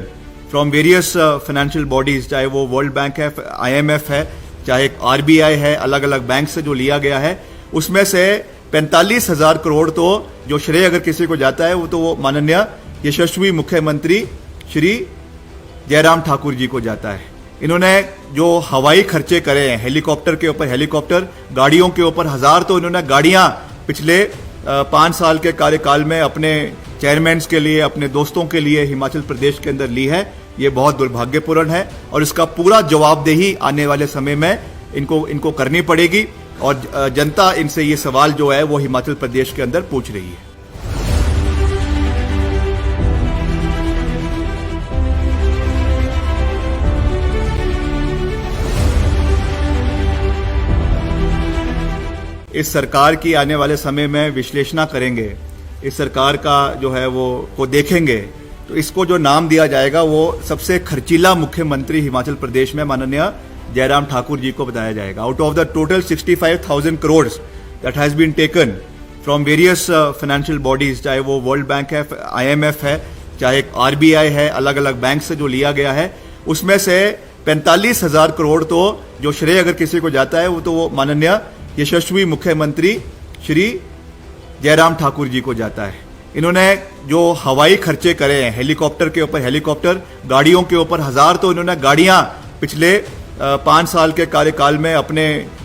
from various financial bodies, चाहे वो वर्ल्ड बैंक है, IMF है, चाहे RBI है, अलग अलग बैंक से जो लिया गया है, उसमें से 45,000 करोड़ तो जो श्रेय अगर किसी को जाता है वो तो वो माननीय यशस्वी मुख्यमंत्री श्री जयराम ठाकुर जी को जाता है। इन्होंने जो हवाई खर्चे करे हैं, हेलीकॉप्टर के ऊपर हेलीकॉप्टर, गाड़ियों के ऊपर हजार तो इन्होंने गाड़ियां पिछले 5 साल के कार्यकाल में अपने चेयरमैन के लिए, अपने दोस्तों के लिए हिमाचल प्रदेश के अंदर ली है। ये बहुत दुर्भाग्यपूर्ण है और इसका पूरा जवाबदेही आने वाले समय में इनको करनी पड़ेगी और जनता इनसे ये सवाल जो है वो हिमाचल प्रदेश के अंदर पूछ रही है। इस सरकार की आने वाले समय में विश्लेषण करेंगे, इस सरकार का जो है वो को देखेंगे तो इसको जो नाम दिया जाएगा वो सबसे खर्चीला मुख्यमंत्री हिमाचल प्रदेश में माननीय जयराम ठाकुर जी को बताया जाएगा। Out of the total 65,000 crore that has been taken from various financial bodies, चाहे वो वर्ल्ड बैंक है, IMF है, चाहे RBI है, अलग अलग बैंक से जो लिया गया है, उसमें से 45,000 करोड़ तो जो श्रेय अगर किसी को जाता है वो तो वो माननीय यशस्वी मुख्यमंत्री श्री जयराम ठाकुर जी को जाता है। इन्होंने जो हवाई खर्चे करे हैं, हेलीकॉप्टर के ऊपर हेलीकॉप्टर, गाड़ियों के ऊपर हजार तो इन्होंने गाड़ियां पिछले 5 साल के कार्यकाल में अपने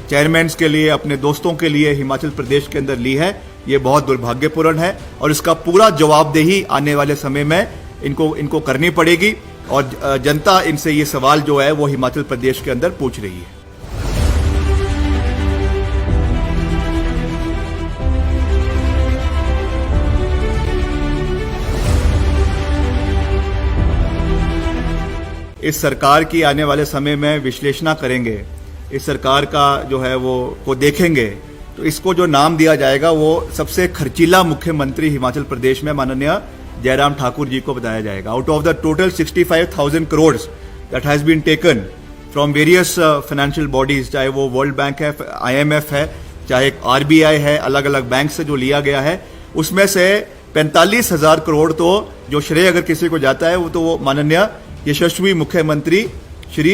चेयरमैन के लिए, अपने दोस्तों के लिए हिमाचल प्रदेश के अंदर ली है। ये बहुत दुर्भाग्यपूर्ण है और इसका पूरा जवाबदेही आने वाले समय में इनको करनी पड़ेगी और जनता इनसे ये सवाल जो है वो हिमाचल प्रदेश के अंदर पूछ रही है। इस सरकार की आने वाले समय में विश्लेषण करेंगे, इस सरकार का जो है वो को देखेंगे, तो इसको जो नाम दिया जाएगा वो सबसे खर्चीला मुख्यमंत्री हिमाचल प्रदेश में माननीय जयराम ठाकुर जी को बताया जाएगा। Out of the total 65,000 crore that has been taken from various financial bodies, चाहे वो वर्ल्ड बैंक है, IMF है, चाहे RBI है, अलग अलग बैंक से जो लिया गया है, उसमें से 45,000 करोड़ तो जो श्रेय अगर किसी को जाता है वो तो वो माननीय यशस्वी मुख्यमंत्री श्री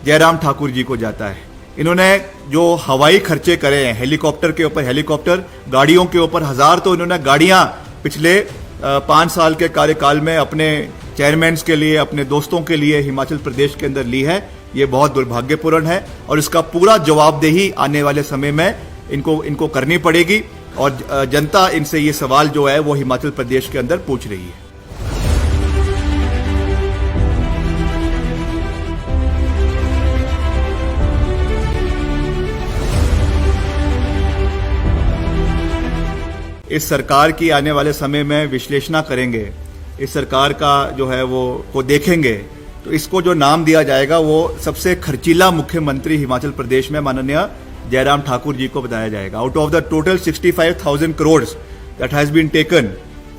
जयराम ठाकुर जी को जाता है। इन्होंने जो हवाई खर्चे करे हैं, हेलीकॉप्टर के ऊपर हेलीकॉप्टर, गाड़ियों के ऊपर हजार तो इन्होंने गाड़ियां पिछले 5 साल के कार्यकाल में अपने चेयरमैन के लिए, अपने दोस्तों के लिए हिमाचल प्रदेश के अंदर ली है। ये बहुत दुर्भाग्यपूर्ण है और इसका पूरा जवाबदेही आने वाले समय में इनको करनी पड़ेगी और जनता इनसे ये सवाल जो है वो हिमाचल प्रदेश के अंदर पूछ रही है। इस सरकार की आने वाले समय में विश्लेषण करेंगे, इस सरकार का जो है वो को देखेंगे, तो इसको जो नाम दिया जाएगा वो सबसे खर्चीला मुख्यमंत्री हिमाचल प्रदेश में माननीय जयराम ठाकुर जी को बताया जाएगा। Out of the total 65,000 crore that has been taken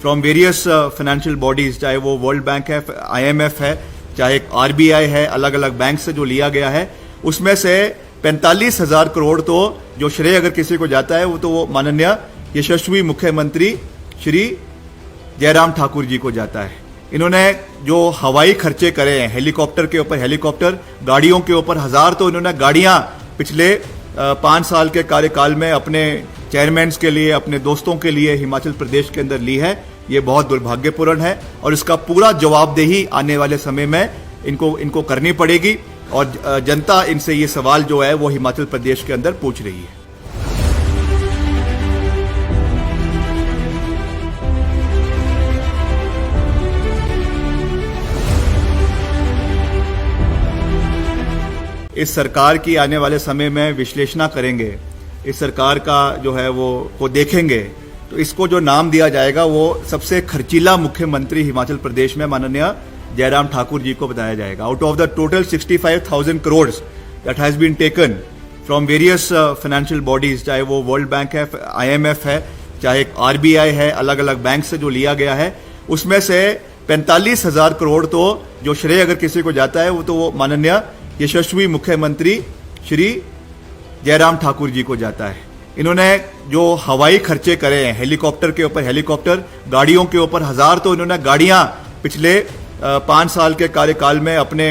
from various financial bodies, चाहे वो वर्ल्ड बैंक है, IMF है, चाहे RBI है, अलग अलग बैंक से जो लिया गया है, उसमें से 45,000 करोड़ तो जो श्रेय अगर किसी को जाता है वो तो वो माननीय यशस्वी मुख्यमंत्री श्री जयराम ठाकुर जी को जाता है। इन्होंने जो हवाई खर्चे करे हैं, हेलीकॉप्टर के ऊपर हेलीकॉप्टर, गाड़ियों के ऊपर हजार तो इन्होंने गाड़ियां पिछले 5 साल के कार्यकाल में अपने चेयरमैन के लिए, अपने दोस्तों के लिए हिमाचल प्रदेश के अंदर ली है। ये बहुत दुर्भाग्यपूर्ण है और इसका पूरा जवाबदेही आने वाले समय में इनको करनी पड़ेगी और जनता इनसे ये सवाल जो है वो हिमाचल प्रदेश के अंदर पूछ रही है। इस सरकार की आने वाले समय में विश्लेषण करेंगे, इस सरकार का जो है वो को देखेंगे, तो इसको जो नाम दिया जाएगा वो सबसे खर्चीला मुख्यमंत्री हिमाचल प्रदेश में माननीय जयराम ठाकुर जी को बताया जाएगा। Out of the total 65,000 crore that has been taken from various financial bodies, चाहे वो वर्ल्ड बैंक है, IMF है, चाहे RBI है, अलग अलग बैंक से जो लिया गया है, उसमें से 45,000 करोड़ तो जो श्रेय अगर किसी को जाता है वो तो वो माननीय यशस्वी मुख्यमंत्री श्री जयराम ठाकुर जी को जाता है। इन्होंने जो हवाई खर्चे करे हैं, हेलीकॉप्टर के ऊपर हेलीकॉप्टर, गाड़ियों के ऊपर हजार तो इन्होंने गाड़ियां पिछले 5 साल के कार्यकाल में अपने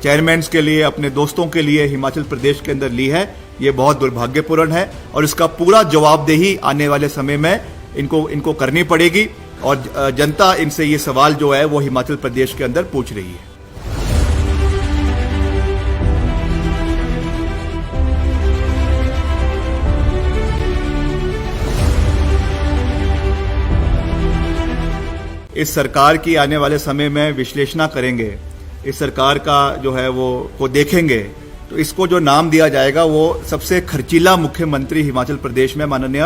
चेयरमैन के लिए, अपने दोस्तों के लिए हिमाचल प्रदेश के अंदर ली है। ये बहुत दुर्भाग्यपूर्ण है और इसका पूरा जवाबदेही आने वाले समय में इनको करनी पड़ेगी और जनता इनसे ये सवाल जो है वो हिमाचल प्रदेश के अंदर पूछ रही है। इस सरकार की आने वाले समय में विश्लेषण करेंगे, इस सरकार का जो है वो को देखेंगे, तो इसको जो नाम दिया जाएगा वो सबसे खर्चीला मुख्यमंत्री हिमाचल प्रदेश में माननीय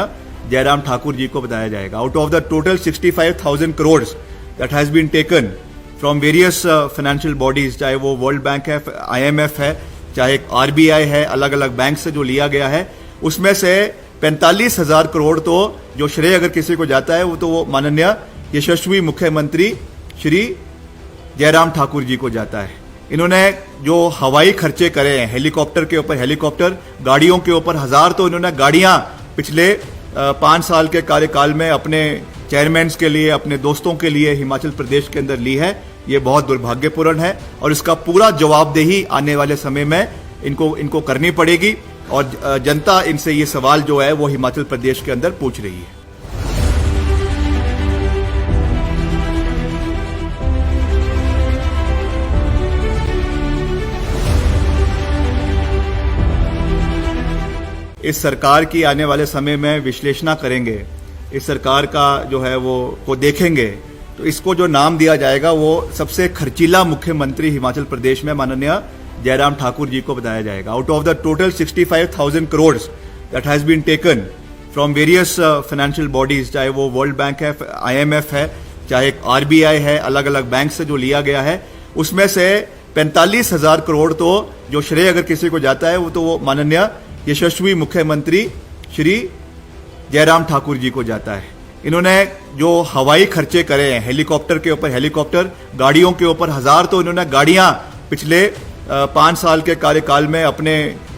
जयराम ठाकुर जी को बताया जाएगा। Out of the total 65,000 crore that has been taken from various financial bodies, चाहे वो वर्ल्ड बैंक है, IMF है, चाहे RBI है, अलग अलग बैंक से जो लिया गया है, उसमें से 45,000 करोड़ तो जो श्रेय अगर किसी को जाता है वो तो वो माननीय यशस्वी मुख्यमंत्री श्री जयराम ठाकुर जी को जाता है। इन्होंने जो हवाई खर्चे करे हैं, हेलीकॉप्टर के ऊपर हेलीकॉप्टर, गाड़ियों के ऊपर हजार तो इन्होंने गाड़ियां पिछले 5 साल के कार्यकाल में अपने चेयरमैन के लिए, अपने दोस्तों के लिए हिमाचल प्रदेश के अंदर ली है। ये बहुत दुर्भाग्यपूर्ण है और इसका पूरा जवाबदेही आने वाले समय में इनको करनी पड़ेगी और जनता इनसे ये सवाल जो है वो हिमाचल प्रदेश के अंदर पूछ रही है। इस सरकार की आने वाले समय में विश्लेषण करेंगे, इस सरकार का जो है वो को देखेंगे तो इसको जो नाम दिया जाएगा वो सबसे खर्चीला मुख्यमंत्री हिमाचल प्रदेश में माननीय जयराम ठाकुर जी को बताया जाएगा। Out of the total 65,000 crore that has been taken from various financial bodies, चाहे वो वर्ल्ड बैंक है, IMF है, चाहे RBI है, अलग अलग बैंक से जो लिया गया है, उसमें से 45,000 करोड़ तो जो श्रेय अगर किसी को जाता है वो माननीय यशस्वी मुख्यमंत्री श्री जयराम ठाकुर जी को जाता है। इन्होंने जो हवाई खर्चे करे हैं, हेलीकॉप्टर के ऊपर हेलीकॉप्टर, गाड़ियों के ऊपर हजार तो इन्होंने गाड़ियां पिछले 5 साल के कार्यकाल में अपने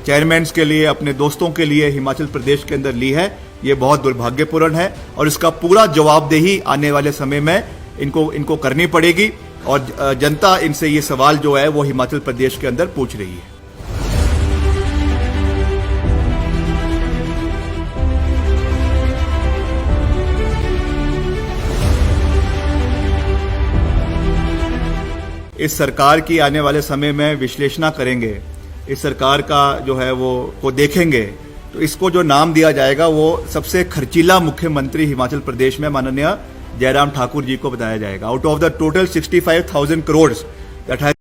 चेयरमैन के लिए, अपने दोस्तों के लिए हिमाचल प्रदेश के अंदर ली है। ये बहुत दुर्भाग्यपूर्ण है और इसका पूरा जवाबदेही आने वाले समय में इनको करनी पड़ेगी और जनता इनसे ये सवाल जो है वो हिमाचल प्रदेश के अंदर पूछ रही है। इस सरकार की आने वाले समय में विश्लेषणा करेंगे, इस सरकार का जो है वो को देखेंगे तो इसको जो नाम दिया जाएगा वो सबसे खर्चीला मुख्यमंत्री हिमाचल प्रदेश में माननीय जयराम ठाकुर जी को बताया जाएगा। Out of the total 65,000 crore that has